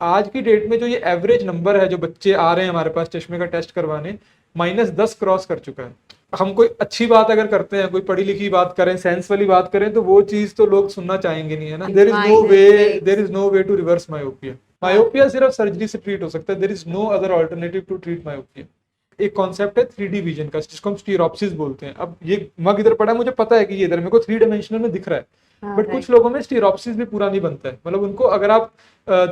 आज की डेट में जो ये एवरेज नंबर है जो बच्चे आ रहे हैं हमारे पास चश्मे का टेस्ट करवाने, -10 क्रॉस कर चुका है। हम कोई अच्छी बात अगर करते हैं, कोई पढ़ी लिखी बात करें, सेंस वाली बात करें, तो वो चीज तो लोग सुनना चाहेंगे नहीं, है ना। There is no way to reverse myopia. Myopia सिर्फ सर्जरी से ट्रीट हो सकता है। There is no other alternative to treat myopia. एक कॉन्सेप्ट है 3D विजन का, जिसको हम स्टीरोप्सिस बोलते हैं। अब ये मग इधर पड़ा है, मुझे पता है कि ये इधर मेरे को 3 डायमेंशनल में दिख रहा है, बट कुछ लोगों में स्टीरोप्सिस भी पूरा नहीं बनता है। मतलब उनको अगर आप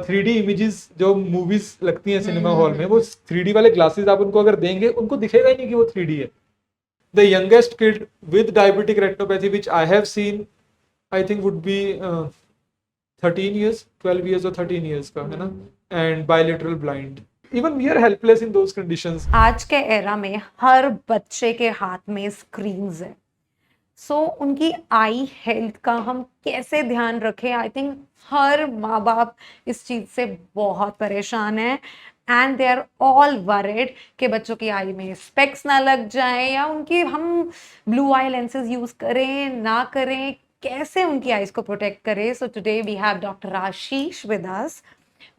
3D इमेजेस जो मूवीज लगती हैं सिनेमा हॉल में, वो 3D वाले ग्लासेस आप उनको अगर देंगे, उनको दिखेगा ही नहीं कि वो 3D है। The youngest kid with diabetic retinopathy which I have scene, I think would be 13 years, 12 years और 13 years का, है ना, and bilateral blind. Even we are helpless in those conditions. आज के एरा में हर बच्चे के हाथ में स्क्रीन्स है, सो उनकी आई हेल्थ का हम कैसे ध्यान रखें? आई थिंक हर माँ बाप इस चीज से बहुत परेशान है and they are all worried कि बच्चों की आई में स्पेक्स ना लग जाए या उनकी हम ब्लू आई लेंसेज यूज करें ना करें, कैसे उनकी आईज को प्रोटेक्ट करें। So today we have doctor Ashish with us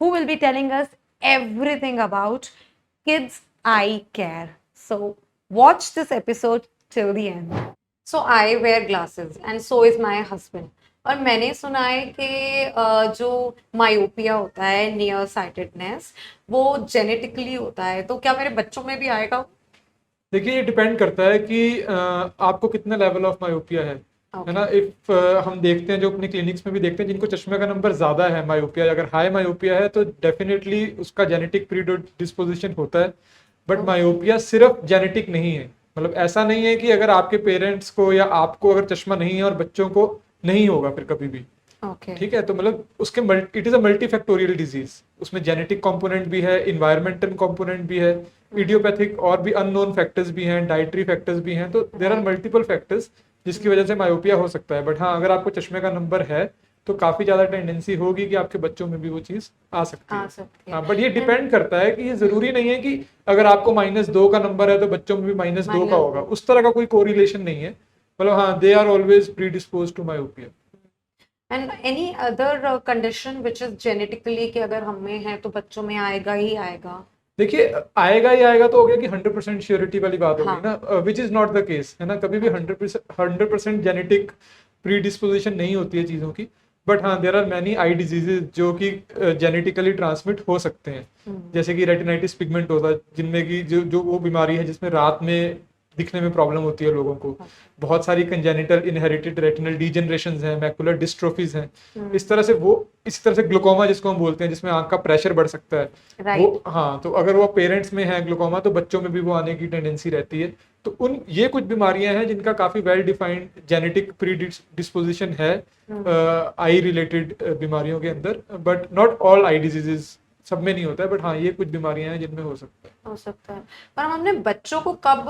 who will be telling us everything about kids eye care. So watch this episode till the end. So I wear glasses and so is my husband. और मैंने सुना है कि जो myopia होता है, near sightedness, वो genetically होता है, तो क्या मेरे बच्चों में भी आएगा? देखिए, ये डिपेंड करता है कि आपको कितना लेवल ऑफ मायोपिया है, है ना। इफ हम देखते हैं, जो अपने क्लिनिक्स में भी देखते हैं, जिनको चश्मे का नंबर ज्यादा है मायोपिया, अगर हाई मायोपिया है, तो डेफिनेटली उसका जेनेटिक प्रीडिस्पोजिशन होता है। बट मायोपिया सिर्फ जेनेटिक नहीं है। मतलब ऐसा नहीं है कि अगर आपके पेरेंट्स को या आपको अगर चश्मा नहीं है और बच्चों को नहीं होगा फिर कभी भी, ठीक है। तो मतलब उसके it is a multifactorial disease. उसमें जेनेटिक कंपोनेंट भी है, इन्वायरमेंटल कंपोनेंट भी है, इडियोपैथिक और भी अननोन फैक्टर्स भी हैं, डाइटरी फैक्टर्स भी हैं। तो देयर आर मल्टीपल फैक्टर्स जिसकी वजह से मायोपिया हो सकता है। बट हाँ, अगर आपको चश्मे का नंबर है तो काफी ज्यादा टेंडेंसी होगी कि आपके बच्चों में भी वो चीज आ सकती है। हाँ, बट ये डिपेंड करता है कि ये जरूरी नहीं है कि अगर आपको -2 का नंबर है तो बच्चों में भी -2 का होगा। उस तरह का कोई कोरिलेशन नहीं है। मतलब हाँ, they are always predispose to myopia. And any other condition which is genetically कि अगर हम में है तो बच्चों में आएगा ही आएगा? देखिए, आएगा ही आएगा तो हो गया कि 100% श्योरिटी वाली बात होगी ना, विच इज नॉट द केस, है ना। कभी भी 100% जेनेटिक प्रीडिस्पोजिशन नहीं होती है चीज़ों की। बट हाँ, there are many eye diseases जो कि जेनेटिकली ट्रांसमिट हो सकते हैं। जैसे कि रेटिनाइटिस पिगमेंटोसा, जिनमें की जो वो बीमारी है जिसमें रात में दिखने में प्रॉब्लम होती है लोगों को। बहुत सारी कंजेनिटल इनहेरिटेड रेटिनल डीजनरेशंस हैं, मैकुलर डिस्ट्रोफीज हैं। इस तरह से ग्लूकोमा जिसको हम बोलते हैं, जिसमें आंख का प्रेशर बढ़ सकता है, वो हाँ, तो अगर वो पेरेंट्स में है ग्लूकोमा, तो बच्चों में भी वो आने की टेंडेंसी रहती है। तो ये कुछ बीमारियां हैं जिनका काफी वेल डिफाइंड जेनेटिक प्रीडिस्पोजिशन है आई रिलेटेड बीमारियों के अंदर। But not all I diseases, सब में नहीं होता है। बट हाँ, ये कुछ बीमारियां हैं जिनमें हो सकता है। पर हम अपने बच्चों को कब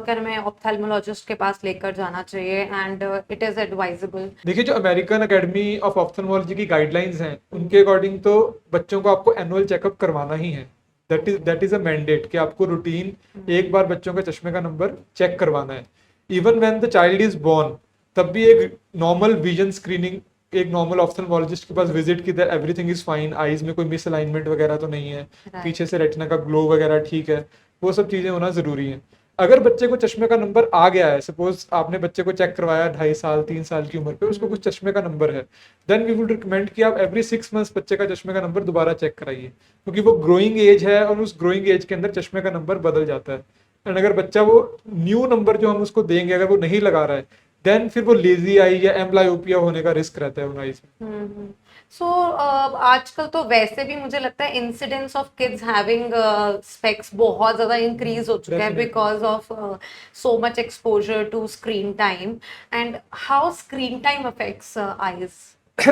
क्या नाम है ऑप्थेल्मोलॉजिस्ट के पास लेकर जाना चाहिए एंड इट इज एडवाइजेबल? देखिए, जो अमेरिकन अकेडमी ऑफ ऑप्थेल्मोलॉजी की गाइडलाइंस हैं, उनके अकॉर्डिंग तो बच्चों को आपको एनुअल चेकअप करवाना ही है। दैट इज अ मैंडेट कि आपको रूटीन एक बार बच्चों का चश्मे का नंबर चेक करवाना है। Even when the child is born, तब भी एक नॉर्मल विजन स्क्रीनिंग, एक नॉर्मल ऑप्थेल्मोलॉजिस्ट के पास विजिट की, एवरीथिंग इज फाइन, आईज में कोई मिस अलाइनमेंट वगैरह तो नहीं है, पीछे से रेटिना का ग्लो वगैरह ठीक है, वो सब चीजें होना जरूरी है। अगर बच्चे को चश्मे का नंबर आ गया है, सपोज आपने बच्चे को चेक करवाया 2.5 साल 3 साल की उम्र पे, उसको कुछ चश्मे का नंबर है, देन वी वुड रिकमेंड कि आप एवरी 6 मंथ्स बच्चे का चश्मे का नंबर दोबारा चेक कराइए, क्योंकि वो ग्रोइंग एज है और उस ग्रोइंग एज के अंदर चश्मे का नंबर बदल जाता है। एंड अगर बच्चा वो न्यू नंबर जो हम उसको देंगे अगर वो नहीं लगा रहा है, देन फिर वो लेजी आई या एम्ब्लायोपिया होने का रिस्क रहता है उन आईज में। सो आजकल तो वैसे भी मुझे लगता है incidence of kids having specs बहुत ज्यादा इंक्रीज हो चुका है because of so much exposure to screen time and how screen time affects eyes.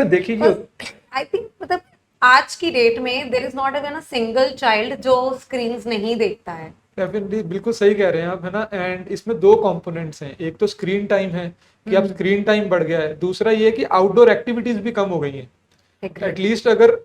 देखिए, आई थिंक मतलब आज की डेट में there is not even a single child जो स्क्रीन्स नहीं देखता है। डेफिनेटली, बिल्कुल सही कह रहे हैं आप, है ना। एंड इसमें 2 कंपोनेंट्स हैं। एक तो स्क्रीन टाइम है कि आप स्क्रीन टाइम बढ़ गया है, दूसरा ये है कि आउटडोर एक्टिविटीज भी कम हो गई हैं। एटलीस्ट अगर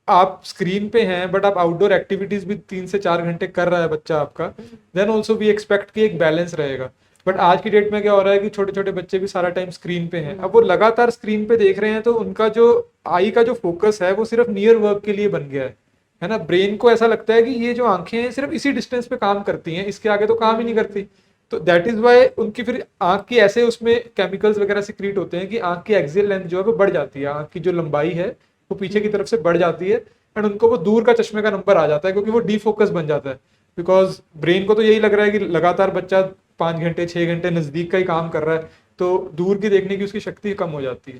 आप स्क्रीन पे हैं बट आप आउटडोर एक्टिविटीज भी 3 से 4 घंटे कर रहा है बच्चा आपका, देन ऑल्सो वी एक्सपेक्ट कि एक बैलेंस रहेगा। बट आज की डेट में क्या हो रहा है कि छोटे छोटे बच्चे भी सारा टाइम स्क्रीन पे हैं। अब वो लगातार स्क्रीन पे देख रहे हैं, तो उनका जो आई का जो फोकस है वो सिर्फ नियर वर्क के लिए बन गया है। है ना। ब्रेन को ऐसा लगता है कि ये जो आंखें हैं सिर्फ इसी डिस्टेंस पे काम करती हैं, इसके आगे तो काम ही नहीं करती। तो दैट इज वाई उनकी फिर आंख की ऐसे उसमें केमिकल्स वगैरह सिक्रीट होते हैं कि आंख की एक्सियल लेंथ जो है वो बढ़ जाती है, आंख की जो लंबाई है वो पीछे की तरफ से बढ़ जाती है, एंड उनको वो दूर का चश्मे का नंबर आ जाता है क्योंकि वो डीफोकस बन जाता है। बिकॉज ब्रेन को तो यही लग रहा है कि लगातार बच्चा 5 घंटे 6 घंटे नजदीक का ही काम कर रहा है, तो दूर की देखने की उसकी शक्ति कम हो जाती है,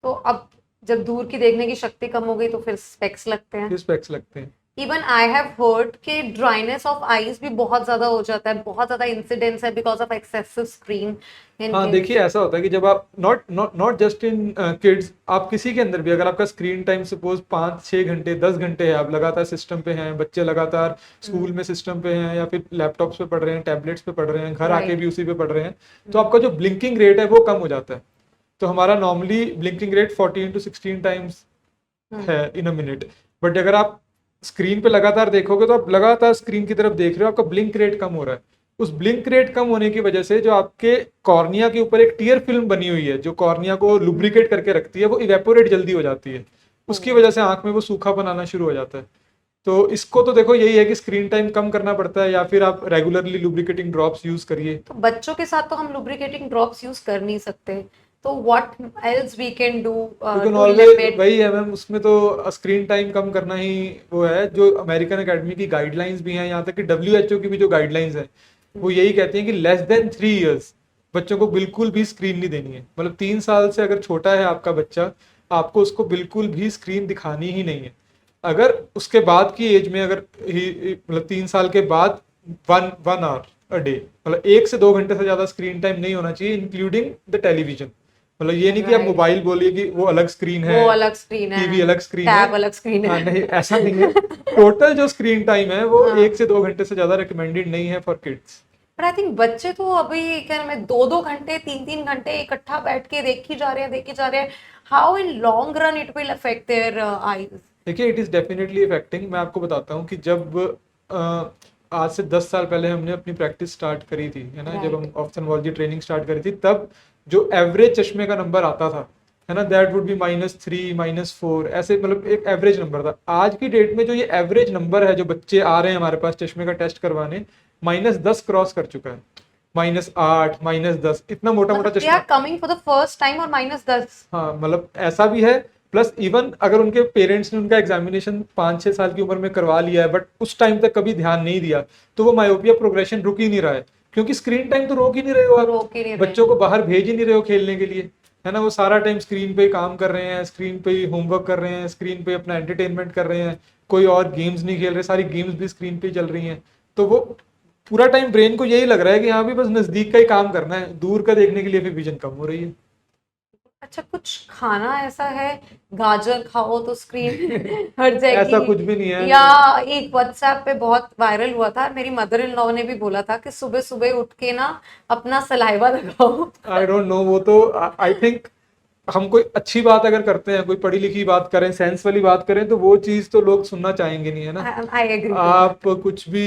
तो अब जब दूर की देखने की शक्ति कम हो गई तो फिर स्पेक्स लगते हैं। फिर स्पेक्स लगते हैं। इवन आई हैव हर्ड कि ड्राइनेस ऑफ आईज भी बहुत ज्यादा हो जाता है, बहुत ज्यादा इंसिडेंस है बिकॉज ऑफ एक्सेसिव स्क्रीन इन हाँ किड्स। देखिए, ऐसा होता है कि जब आप not not not just in kids, आप किसी के अंदर भी अगर आपका स्क्रीन टाइम सपोज 5 6 घंटे 10 घंटे है, आप लगातार सिस्टम पे हैं, बच्चे लगातार स्कूल में सिस्टम पे हैं या फिर लैपटॉप्स पे पढ़ रहे हैं, टैबलेट्स पे पढ़ रहे हैं, घर आके राइट। भी उसी पे पढ़ रहे हैं, तो आपका जो ब्लिंकिंग रेट है वो कम हो जाता है। तो हमारा normally blinking rate 14 to 16 times है इन अ मिनट, बट अगर आप स्क्रीन पे लगातार देखोगे तो आप लगातार स्क्रीन की तरफ देख रहे हो, आपका ब्लिंक रेट कम हो रहा है। उस ब्लिंक रेट कम होने की वजह से जो आपके कॉर्निया के ऊपर एक टीयर फिल्म बनी हुई है जो कॉर्निया को लुब्रिकेट करके रखती है, वो इवेपोरेट जल्दी हो जाती है, उसकी वजह से आंख में वो सूखापन आना शुरू हो जाता है। तो इसको तो देखो यही है कि स्क्रीन टाइम कम करना पड़ता है या फिर आप रेगुलरली लुब्रिकेटिंग ड्रॉप्स यूज करिए। तो बच्चों के साथ तो हम लुब्रिकेटिंग ड्रॉप्स यूज कर नहीं सकते, तो what else we can do you can to always, limit. वही है मैम, उसमें तो स्क्रीन टाइम कम करना ही वो है, जो अमेरिकन अकेडमी की गाइडलाइंस भी हैं, यहाँ तक कि WHO की भी जो गाइडलाइंस है वो यही कहती हैं कि लेस देन 3 इयर्स बच्चों को बिल्कुल भी स्क्रीन नहीं देनी है। मतलब 3 साल से अगर छोटा है आपका बच्चा, आपको उसको बिल्कुल भी स्क्रीन दिखानी ही नहीं है। अगर उसके बाद की एज में अगर मतलब 3 साल के बाद 1 आवर अ डे, मतलब 1 से 2 घंटे से ज्यादा स्क्रीन टाइम नहीं होना चाहिए, इंक्लूडिंग द टेलीविजन। मतलब ये नहीं कि आप राइट, मोबाइल बोलिए कि वो अलग स्क्रीन है, वो अलग स्क्रीन है, टीवी अलग स्क्रीन है। टैब अलग स्क्रीन हाँ है। नहीं, ऐसा नहीं है। टोटल जो स्क्रीन टाइम है वो हाँ, 1 से 2 घंटे से ज्यादा रिकमेंडेड नहीं है फॉर किड्स। पर आई थिंक बच्चे तो अभी क्या नाम है 2 2 घंटे 3 3 घंटे इकट्ठा बैठ के देख ही जा रहे हैं, देख ही जा रहे हैं। How in long run it will affect their eyes. देखिए, इट इज डेफिनेटली इफेक्टिंग। मैं आपको बताता हूँ कि जब आज से 10 साल पहले हमने अपनी प्रैक्टिस स्टार्ट करी थी, है ना, जब राइट। हम ऑप्थेल्मोलॉजी ट्रेनिंग स्टार्ट करी थी, तब जो एवरेज चश्मे का नंबर आता था, है ना, दैट वुड बी -3 -4, ऐसे मतलब एक एवरेज नंबर था। आज की डेट में जो ये एवरेज नंबर है जो बच्चे आ रहे हैं हमारे पास चश्मे का टेस्ट करवाने, -10 क्रॉस कर चुका है, -8 -10, इतना मोटा मोटा मतलब दे चश्मा। Are coming for the first time और -10। हाँ मतलब ऐसा भी है। प्लस इवन अगर उनके पेरेंट्स ने उनका एग्जामिनेशन 5 6 साल की उम्र में करवा लिया है, बट उस टाइम तक कभी ध्यान नहीं दिया, तो वो मायोपिया प्रोग्रेशन रुक ही नहीं रहा है, क्योंकि स्क्रीन टाइम तो रोक ही नहीं रहे हो आप, रोक ही नहीं रहे। बच्चों को बाहर भेज ही नहीं रहे हो खेलने के लिए, है ना। वो सारा टाइम स्क्रीन पे ही काम कर रहे हैं, स्क्रीन पे ही होमवर्क कर रहे हैं, स्क्रीन पे अपना एंटरटेनमेंट कर रहे हैं, कोई और गेम्स नहीं खेल रहे, सारी गेम्स भी स्क्रीन पे ही चल रही हैं। तो वो पूरा टाइम ब्रेन को यही लग रहा है कि हाँ भी बस नजदीक का ही काम करना है, दूर का देखने के लिए फिर विजन कम हो रही है। अच्छा, कुछ खाना ऐसा है, गाजर खाओ तो स्क्रीन हट ऐसा जाएगी? कुछ भी नहीं है। या एक व्हाट्सएप पे बहुत वायरल हुआ था, मेरी मदर इन लॉ ने भी बोला था कि सुबह सुबह उठ के ना अपना सलाइवा लगाओ। आई डोंट नो, वो तो आई थिंक हम कोई अच्छी बात अगर करते हैं, कोई पढ़ी लिखी बात करें, सेंस वाली बात करें, तो वो चीज तो लोग सुनना चाहेंगे नहीं, है ना। I agree to that. आप कुछ भी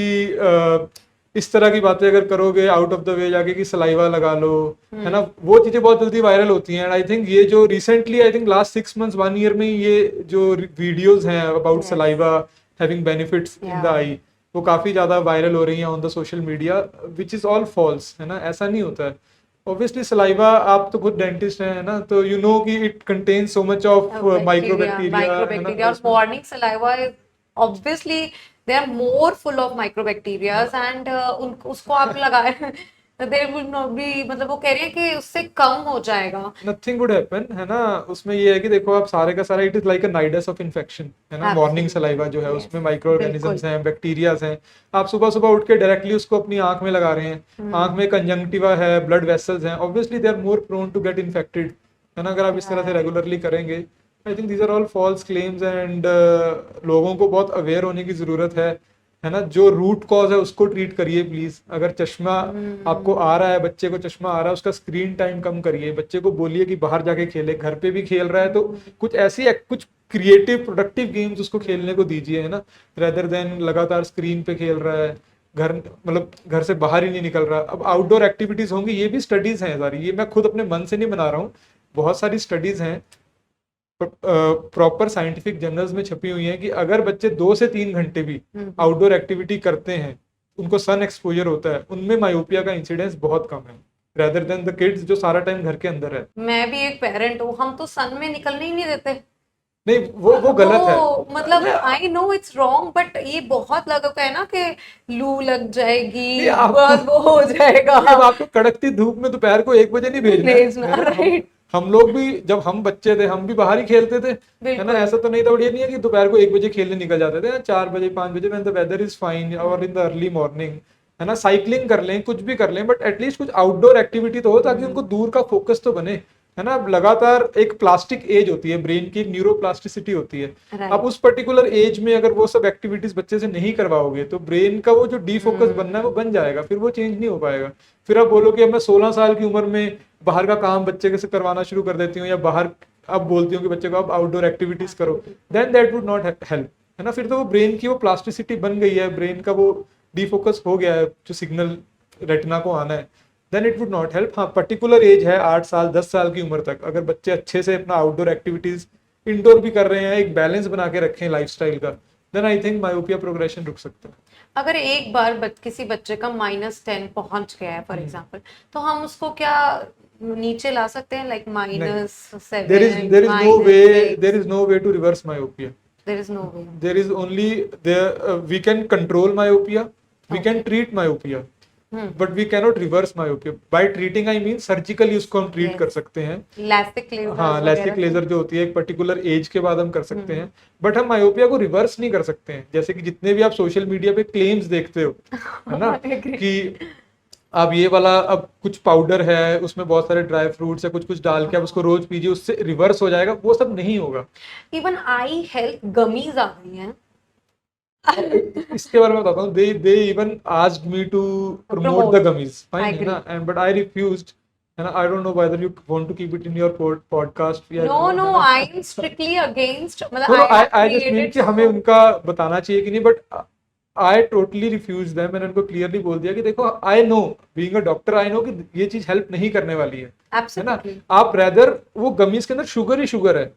इस तरह की बातें अगर करोगे आउट ऑफ द वे जाके कि सलाइवा लगा लो, है ना, वो चीजें बहुत जल्दी वायरल होती हैं। आई थिंक ये जो recently, I think last 6 months 1 year में ये जो वीडियोस हैं about yes. Saliva having benefits in the या आई, वो काफी ज्यादा वायरल हो रही हैं on the social media, which is all false, है ना, ऐसा नहीं होता है। ऑब्वियसली सलाइवा, आप तो खुद डेंटिस्ट हैं, है ना, तो यू नो कि it contains so much of micro bacteria, है ना, माइक्रोबैक्टीरिया, और उसमें। Morning saliva is obviously they are more full of microbacterias and उन उसको आप लगाए देयर विल नॉट बी, मतलब वो कह रही है कि उससे कम हो जाएगा। नथिंग वुड हैपन, है ना। उसमें ये है कि देखो आप सारे का सारा, it is like a nidus of infection, है ना। मॉर्निंग सलाइवा जो है एब्सोल्युटली, यस, उसमें माइक्रो बिल्कुल। ऑर्गेनिजम्स हैं, बैक्टीरियाज हैं। आप सुबह सुबह उठ के डायरेक्टली उसको अपनी आंख में लगा रहे हैं, आंख में कंजंक्टिवा है, ब्लड वेसल्स हैं, obviously they are more prone to get infected, है ना, अगर आप इस तरह से राइट। रेगुलरली करेंगे। I think these are all false claims, and लोगों को बहुत अवेयर होने की जरूरत है ना। जो रूट कॉज है उसको ट्रीट करिए प्लीज। अगर चश्मा आपको आ रहा है, बच्चे को चश्मा आ रहा है, उसका स्क्रीन टाइम कम करिए, बच्चे को बोलिए कि बाहर जाके खेले, घर पे भी खेल रहा है तो कुछ ऐसी कुछ क्रिएटिव प्रोडक्टिव गेम्स उसको खेलने को दीजिए, है ना, रेदर देन लगातार स्क्रीन पे खेल रहा है, घर मतलब घर से बाहर ही नहीं निकल रहा। अब आउटडोर एक्टिविटीज होंगी, ये भी स्टडीज हैं सारी, ये मैं खुद अपने मन से नहीं बना रहा हूँ, बहुत सारी स्टडीज हैं प्रॉपर साइंटिफिक जर्नल्स में छपी हुई है कि अगर बच्चे 2 से 3 घंटे भी आउटडोर एक्टिविटी करते हैं, उनको सन एक्सपोजर होता है, उनमें मायोपिया का इंसिडेंस बहुत कम है रेदर देन द किड्स जो सारा टाइम घर के अंदर है। मैं भी एक पेरेंट हूँ, हम तो सन में निकलने ही नहीं देते। नहीं, वो गलत है। मतलब नहीं, I know it's wrong, but ये बहुत लगता है ना कि लू लग जाएगी, नहीं, बहुत वो हो जाएगा। अब आपको कड़कती धूप में दोपहर को 1 बजे नहीं भेजना भेजना, है ना? राइट। हम लोग भी जब हम बच्चे थे हम भी बाहर ही खेलते थे, है ना? बिल्कुल। ऐसा तो नहीं था, बढ़िया नहीं है कि दोपहर को 1 बजे खेलने निकल जाते थे, 4 बजे 5 बजे when the weather is fine और इन द अर्ली मॉर्निंग, है ना? साइकिलिंग कर लें, कुछ भी कर लें, बट एटलीस्ट कुछ आउटडोर एक्टिविटी तो हो ताकि उनको दूर का फोकस तो बने, है ना? अब लगातार एक प्लास्टिक एज होती है, ब्रेन की एक न्यूरोप्लास्टिसिटी होती है। Right. अब उस पर्टिकुलर एज में अगर वो सब एक्टिविटीज बच्चे से नहीं करवाओगे तो ब्रेन का वो जो डीफोकस बनना है वो बन जाएगा, फिर वो चेंज नहीं हो पाएगा। फिर आप बोलो कि अब मैं 16 साल की उम्र में बाहर का काम बच्चे के से करवाना शुरू कर देती हूँ, या बाहर अब बोलती हूँ कि बच्चे को अब आउटडोर एक्टिविटीज करो, then that would not help, है ना? फिर तो वो ब्रेन की वो प्लास्टिसिटी बन गई है, ब्रेन का वो डीफोकस हो गया है जो सिग्नल रेटिना को आना है, then it would not help. हाँ, पर्टिकुलर एज है 8 साल 10 साल की उम्र तक, अगर बच्चे अच्छे से अपना आउटडोर एक्टिविटीज इंडोर भी कर रहे हैं, एक बैलेंस बना के रखें लाइफस्टाइल का, then I think myopia progression रुक सकता है। अगर एक बार किसी बच्चे का -10 पहुंच गया है फॉर एग्जांपल, तो हम उसको क्या नीचे ला सकते हैं, like -7, there is no way, there is no way to reverse myopia. there is no way. There is only there we can control myopia, we can Okay. treat myopia, but we cannot reverse myopia. By treating I mean surgically उसको हम treat Yes. कर सकते हैं। LASIK laser हाँ, LASIK laser जो होती है एक पर्टिकुलर एज के बाद हम कर सकते हैं, बट हम मायोपिया को रिवर्स नहीं कर सकते हैं। जैसे कि जितने भी आप सोशल मीडिया पे क्लेम्स देखते हो, है ना, कि आप ये वाला अब कुछ पाउडर है उसमें बहुत सारे ड्राई फ्रूट्स है, कुछ कुछ डाल के आप उसको रोज पीजिए उससे रिवर्स हो जाएगा, वो सब नहीं होगा। इवन आई हेल्थ गमीज आ गई हैं। इसके बारे में बताता हूँ, they even asked me to promote the gummies, I fine, है ना, एंड बट आई रिफ्यूज्ड, है ना। I don't know whether you want to keep it in your podcast या no I am strictly against, मतलब no, I have I just mean created कि हमें उनका बताना चाहिए कि नहीं, but I totally refuse them. मैंने उनको क्लियरली बोल दिया कि देखो, I know being a doctor, I know कि ये चीज हेल्प नहीं करने वाली है ना। Absolutely. आप रेदर वो गमीज के अंदर शुगर ही शुगर है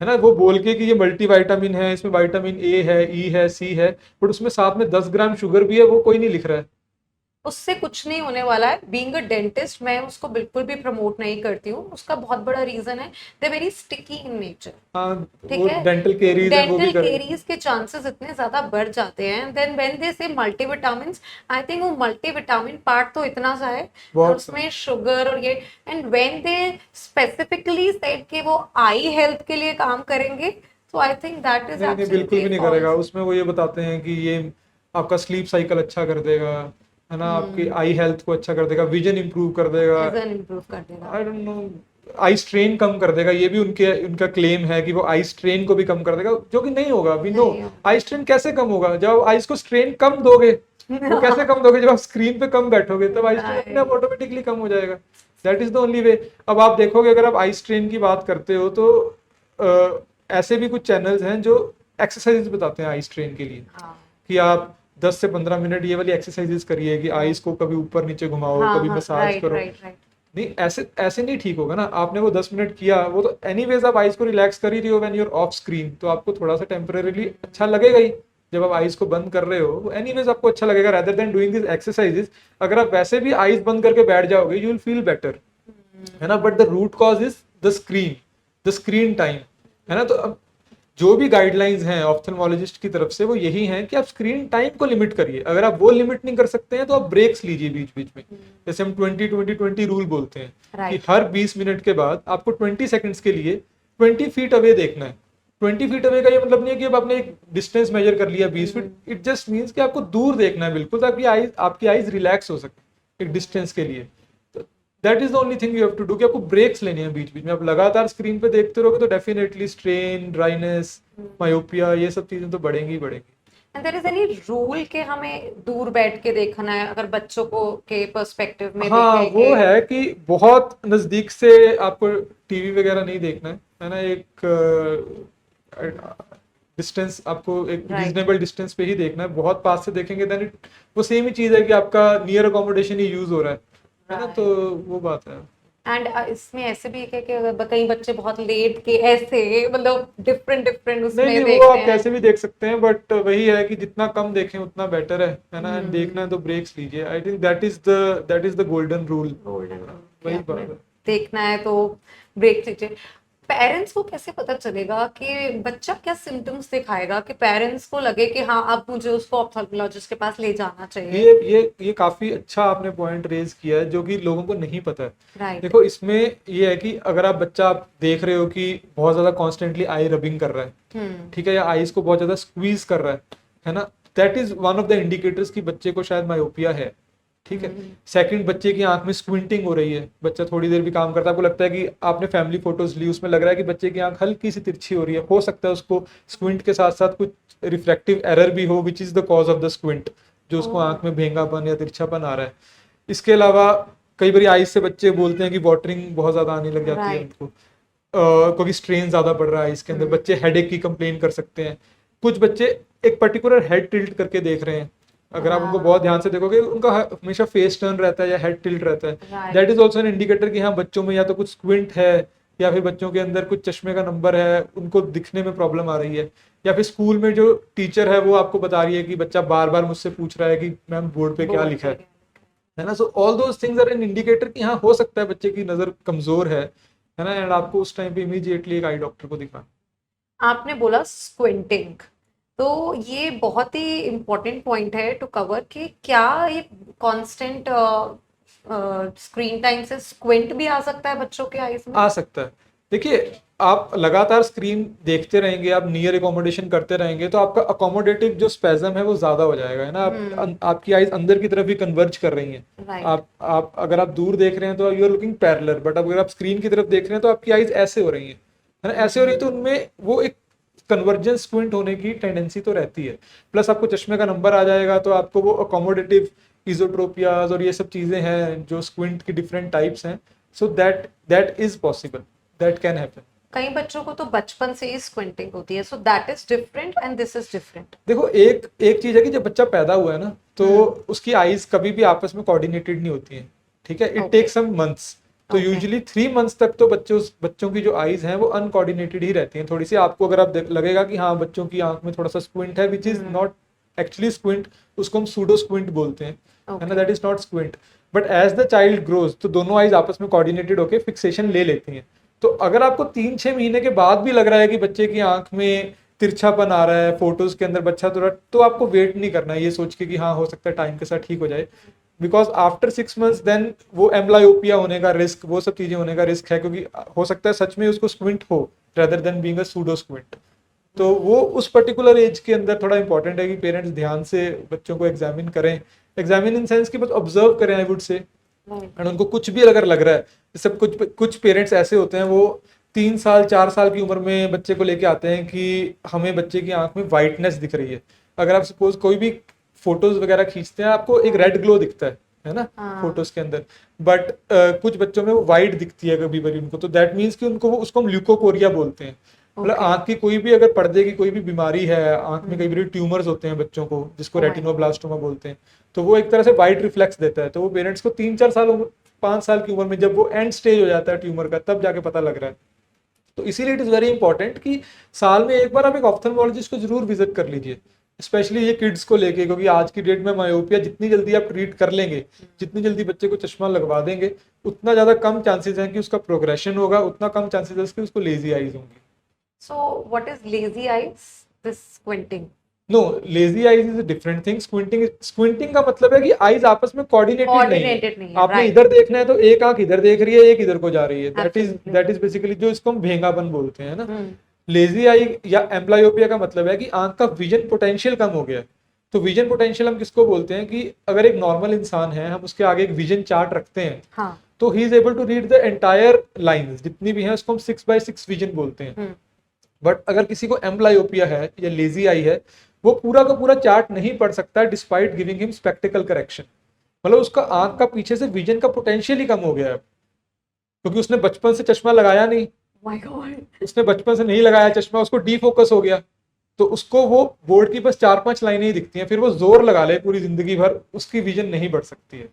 ना, वो बोल के कि ये मल्टीविटामिन है, इसमें विटामिन ए है, ई है, सी है, बट उसमें साथ में 10 ग्राम शुगर भी है, वो कोई नहीं लिख रहा है। उससे कुछ नहीं होने वाला है। बीइंग अ डेंटिस्ट मैं उसको बिल्कुल भी प्रमोट नहीं करती हूँ। उसका बहुत बड़ा रीजन है, they very sticky in nature. हाँ, ठीक वो है, डेंटल केरीज है, वो भी डेंटल कर केरीज के चांसेस इतने ज्यादा बढ़ जाते हैं। देन व्हेन दे से मल्टीविटामिन्स, आई थिंक वो मल्टीविटामिन पार्ट तो इतना सा है और बहुत उसमें शुगर और ये, and when they specifically said कि वो आई हेल्थ के लिए काम करेंगे, तो आई थिंक दैट इज नहीं, बिल्कुल भी नहीं करेगा। उसमें वो ये बताते हैं कि ये आपका स्लीप साइकिल अच्छा कर देगा, है ना, आपकी आई हेल्थ को अच्छा कर देगा, विजन इंप्रूव कर देगा, विजन इंप्रूव कर देगा। I don't know, eye strain कम कर देगा, ये भी उनका क्लेम है कि वो आई स्ट्रेन को भी कम कर देगा, जो कि नहीं होगा। वी नो नहीं होगा। आई स्ट्रेन कैसे कम होगा, जब आप आईज को स्ट्रेन कम दोगे, वो कैसे कम दोगे, जब आप स्क्रीन पे कम बैठोगे तब आई स्ट्रेन अपने आप ऑटोमेटिकली कम हो जाएगा। That is the only way. अब आप देखोगे, अगर आप आई स्ट्रेन की बात करते हो तो ऐसे भी कुछ चैनल्स हैं जो एक्सरसाइज बताते हैं आई स्ट्रेन के लिए, हाँ कि आप 10 से 15 मिनट ये वाली एक्सरसाइजेस करिए कि आईज को कभी ऊपर नीचे घुमाओ, हाँ कभी हाँ, मसाज राइट करो। Right right. नहीं, ऐसे ऐसे नहीं ठीक होगा ना। आपने वो 10 मिनट किया, वो तो एनीवेज आप आईज को रिलैक्स कर ही रही हो when you are off screen, तो आपको थोड़ा सा टेम्परेरीली अच्छा लगेगा ही। जब आप आईज को बंद कर रहे हो वो एनीवेज आपको अच्छा लगेगा, rather than doing this exercises. अगर आप वैसे भी आईज बंद करके बैठ जाओगे, यू विल फील बेटर, है ना। But the root cause is the screen time, है ना। तो अब जो भी गाइडलाइंस हैं ऑप्थेल्मोलॉजिस्ट की तरफ से वो यही हैं कि आप स्क्रीन टाइम को लिमिट करिए। अगर आप वो लिमिट नहीं कर सकते हैं तो आप ब्रेक्स लीजिए बीच बीच में। जैसे हम 20-20-20 रूल बोलते हैं कि Right. हर 20 मिनट के बाद आपको 20 सेकंड्स के लिए 20 फीट अवे देखना है। 20 फीट अवे का ये मतलब नहीं है कि अब आपने एक डिस्टेंस मेजर कर लिया 20 फीट, इट जस्ट मीन्स कि आपको दूर देखना है बिल्कुल, ताकि आपकी आईज रिलैक्स हो सके एक डिस्टेंस के लिए। That is the only thing you have to do, कि आपको ब्रेक्स लेने हैं बीच बीच में। आप लगातार स्क्रीन पे देखते रहोगे तो डेफिनेटली स्ट्रेन, ड्राइनेस, मायोपिया, ये सब चीजें तो बढ़ेंगी ही बढ़ेंगी। And there is any rule कि हमें दूर बैठ के देखना है अगर बच्चों को के पर्सपेक्टिव में हाँ, देखें वो है कि बहुत नजदीक से आपको टीवी वगैरह नहीं देखना है ना। एक डिस्टेंस, आपको एक Right. रीजनेबल डिस्टेंस पे ही देखना है। बहुत पास से देखेंगे देन इट, वो सेम ही चीज है कि आपका नियर अकोमोडेशन ही यूज हो रहा है ना। Right. तो वो बात है। एंड इसमें ऐसे भी है कि अगर कई बच्चे बहुत लेट के ऐसे मतलब डिफरेंट डिफरेंट नहीं उसमें नहीं, वो देखते आप हैं। कैसे भी देख सकते हैं, बट वही है कि जितना कम देखें उतना बेटर है ना। एंड देखना है हम्म। तो ब्रेक्स लीजिए। I think that is the golden rule. Golden rule कि वही आपने बात है। देखना है तो ब्रेक लीजिए। पेरेंट्स को कैसे पता चलेगा कि बच्चा क्या सिम्टम्स दिखाएगा कि पेरेंट्स को लगे कि हाँ अब मुझे उसको ऑप्थेल्मोलॉजिस्ट के पास ले जाना चाहिए? ये काफी अच्छा आपने पॉइंट रेज किया है जो कि लोगों को नहीं पता है। राइट। देखो इसमें ये है कि अगर आप बच्चा आप देख रहे हो कि बहुत ज्यादा कॉन्स्टेंटली आई रबिंग कर रहा है, हम्म। ठीक है, या आईज को बहुत ज्यादा स्क्वीज कर रहा है ना, that is one of the indicators कि बच्चे को शायद मायोपिया है। ठीक है। हम्म। सेकंड, बच्चे की आंख में स्क्विंटिंग हो रही है, बच्चा थोड़ी देर भी काम करता है, आपको लगता है कि आपने फैमिली फोटोज ली, उसमें लग रहा है कि बच्चे की आंख हल्की सी तिरछी हो रही है, हो सकता है उसको स्क्विंट के साथ साथ कुछ रिफ्रैक्टिव एरर भी हो, which is the cause of the squint, जो उसको ओह। आंख में भेंगापन या तिरछापन आ रहा है। इसके अलावा कई बार आईज से बच्चे बोलते हैं कि वाटरिंग बहुत ज्यादा आने लग जाती है राइट। उनको, क्योंकि स्ट्रेन ज्यादा बढ़ रहा है इसके अंदर। हम्म। बच्चे हेडेक की कंप्लेन कर सकते हैं। कुछ बच्चे एक पर्टिकुलर हेड टिल्ट करके देख रहे हैं, अगर आप उनको बहुत ध्यान से देखोगे उनका हमेशा फेस टर्न रहता है या हेड टिल्ट रहता है। That right. Is also an indicator कि हाँ बच्चों में या तो कुछ स्क्विंट है, या फिर बच्चों के अंदर कुछ चश्मे का नंबर है, उनको दिखने में प्रॉब्लम आ रही है, या फिर स्कूल में जो टीचर है वो आपको बता रही है कि बच्चा बार बार मुझसे पूछ रहा है कि मैम बोर्ड पे क्या बोर्ड लिखा पे। है ना। So all those things are an indicator कि हाँ हो सकता है बच्चे की नजर कमजोर है ना, एंड आपको उस टाइम पे इमीडिएटली एक आई डॉक्टर को दिखाना। आपने बोला स्क्विंटिंग, तो ये बहुत ही इम्पोर्टेंट पॉइंट है टू कवर कि क्या ये कांस्टेंट स्क्रीन टाइम से स्क्विंट भी आ सकता है बच्चों के आईज में? आ सकता है। देखिए, आप लगातार स्क्रीन देखते रहेंगे, आप नियर एकोमोडेशन करते रहेंगे, तो आपका अकोमोडेटिव जो स्पेजम है वो ज्यादा हो जाएगा, है ना। आपकी आईज अंदर की तरफ ही कन्वर्ज कर रही हैं। राइट। आप अगर आप दूर देख रहे हैं तो you are looking parallel, but अगर आप स्क्रीन की तरफ देख रहे हैं तो आपकी आईज ऐसे हो रही हैं, है ना, ऐसे हो रही है, तो उनमें वो एक कन्वर्जेंस स्क्विंट होने की टेंडेंसी तो रहती है। प्लस आपको चश्मे का नंबर आ जाएगा, तो आपको वो अकोमोडेटिव इजोट्रोपियाज और ये सब चीजें हैं जो स्क्विंट की डिफरेंट टाइप्स हैं। So that is possible, that can happen. कई बच्चों को तो बचपन से ही स्क्विंटिंग होती है, so that is different and this is different. देखो एक एक चीज है कि जब बच्चा पैदा हुआ है ना, तो उसकी आईज कभी भी आपस में कोऑर्डिनेटेड नहीं होती हैं। ठीक है, it okay. Takes some months. तो ओके। यूजुअली 3 मंथ्स तक तो बच्चों की जो आईज हैं वो अनकोऑर्डिनेटेड ही रहती हैं थोड़ी सी। आपको अगर लगेगा कि हाँ बच्चों की आंख में थोड़ा सा स्क्विंट है, which is not actually squint, उसको हम सूडो स्क्विंट बोलते हैं, है ना, that is not squint. But as the child grows तो दोनों आईज आपस में कोऑर्डिनेटेड होकर फिक्सेशन ले लेती हैं। तो अगर आपको 3-6 महीने के बाद भी लग रहा है कि बच्चे की आंख में तिरछापन आ रहा है, फोटोज के अंदर बच्चा तो आपको वेट नहीं करना है ये सोच के कि हाँ हो सकता है टाइम के साथ ठीक हो जाए। बिकॉज आफ्टर 6 मंथ्स देन वो एम्ब्लायोपिया होने का रिस्क, वो सब चीजें होने का रिस्क है, क्योंकि हो सकता है सच में उसको स्क्विंट हो rather than being a pseudo squint. तो वो उस पर्टिकुलर एज के अंदर थोड़ा इंपॉर्टेंट है कि पेरेंट्स ध्यान से बच्चों को एग्जामिन करें। एग्जामिन इन सेंस कि बस ऑब्जर्व करें, आई वुड से। एंड उनको कुछ भी अगर लग रहा है, जैसे कुछ पेरेंट्स ऐसे होते हैं, वो 3 साल 4 साल की उम्र में बच्चे को लेके आते हैं कि हमें बच्चे की आंख में वाइटनेस दिख रही है। अगर आप सपोज कोई भी फोटोज वगैरह खींचते हैं, आपको एक रेड ग्लो दिखता है ना, फोटोज के अंदर। बट कुछ बच्चों में वो वाइट दिखती है कभी कभी उनको, तो दैट मीन्स कि उनको वो उसको हम ल्यूकोकोरिया बोलते हैं। मतलब आंख की कोई भी अगर पर्दे की कोई भी बीमारी है, आंख में कई बार ट्यूमर्स होते हैं बच्चों को, जिसको रेटिनोब्लास्टोमा बोलते हैं, तो वो एक तरह से वाइट रिफ्लेक्स देता है। तो वो पेरेंट्स को 3-4 साल 5 साल की उम्र में जब वो एंड स्टेज हो जाता है ट्यूमर का, तब जाके पता लग रहा है। तो इसीलिए इट इज वेरी इंपॉर्टेंट कि साल में एक बार आप एक ऑप्थेल्मोलॉजिस्ट को जरूर विजिट कर लीजिए, स्पेशली ये किड्स को लेके, क्योंकि आज की डेट में मायोपिया जितनी जल्दी आप ट्रीट कर लेंगे, जितनी जल्दी बच्चे को चश्मा लगवा देंगे, उतना ज्यादा कम चांसेस हैं कि उसका प्रोग्रेशन होगा, उतना कम चांसेस है कि उसको लेजी आईज होंगी। So what is lazy eyes, this squinting? No, lazy eyes is a different thing. Squinting का मतलब है कि आईज आपस में कोऑर्डिनेटेड नहीं है। कोऑर्डिनेटेड नहीं है, आपने राइट। इधर देखना है तो एक आंख इधर देख रही है, एक इधर को जा रही है, एब्सोल्युटली। दैट इज बेसिकली जो इसको हम भेंगापन बोलते हैं ना। लेजी आई या एम्ब्लायोपिया का मतलब है कि आंख का विजन पोटेंशियल कम हो गया है। तो विजन पोटेंशियल हम किसको बोलते हैं कि अगर एक नॉर्मल इंसान है, हम उसके आगे एक विजन चार्ट रखते हैं, हाँ। तो he is able to read the entire lines जितनी भी हैं, उसको हम 6x6 विजन बोलते हैं। बट अगर किसी को एम्ब्लायोपिया है या लेजी आई है, वो पूरा का पूरा चार्ट नहीं पढ़ सकता despite giving him spectacled correction. मतलब उसका आंख का पीछे से विजन का पोटेंशियल ही कम हो गया है, क्योंकि उसने बचपन से चश्मा लगाया नहीं, माय गॉड। उसने बचपन से नहीं लगाया चश्मा, उसको डीफोकस हो गया, तो उसको वो बोर्ड की बस 4-5 लाइनें ही दिखती हैं, फिर वो जोर लगा ले पूरी जिंदगी भर, उसकी विजन नहीं बढ़ सकती है।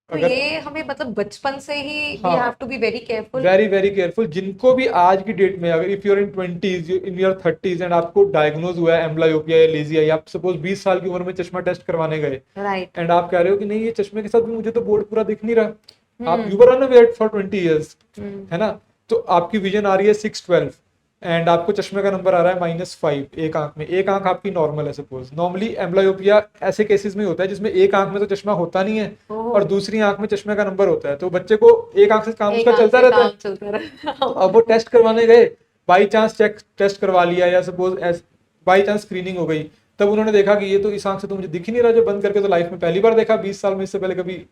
तो अगर ये हमें मतलब बचपन से ही वी हाँ have to be very careful. Very very careful, जिनको भी आज की डेट में, अगर if you are in 20s, in your 30s and आपको डायग्नोज हुआ है एम्ब्लायोपिया या लेजी आई, आप सपोज 20 साल की उम्र में चश्मा टेस्ट करवाने गए राइट। एंड आप कह रहे हो कि नहीं ये चश्मे के साथ भी मुझे तो बोर्ड पूरा दिख नहीं रहा, आप you hmm. Were unaware for 20 years, हम्म। है ना, तो आपकी विजन आ रही है 612 एंड आपको चश्मे का नंबर आ रहा है -5 एक आंख में, एक आंख आपकी नॉर्मल है सपोज। नॉर्मली एम्ब्लायोपिया ऐसे केसेस में होता है जिसमें एक आंख में तो चश्मा होता नहीं है और ओह। दूसरी आंख में चश्मे का नंबर होता है, तो बच्चे को एक आंख से काम एक उसका आंख चलता से रहता है। काम चलता रहा। तो अब वो टेस्ट करवाने गए, बाई चांस चेक टेस्ट करवा लिया या सपोज बाई चांस स्क्रीनिंग हो गई, तब उन्होंने देखा कि ये तो इस आंख से तो मुझे दिख ही नहीं रहा, जो बंद करके तो लाइफ में पहली बार देखा, 20 साल में, इससे पहले कभी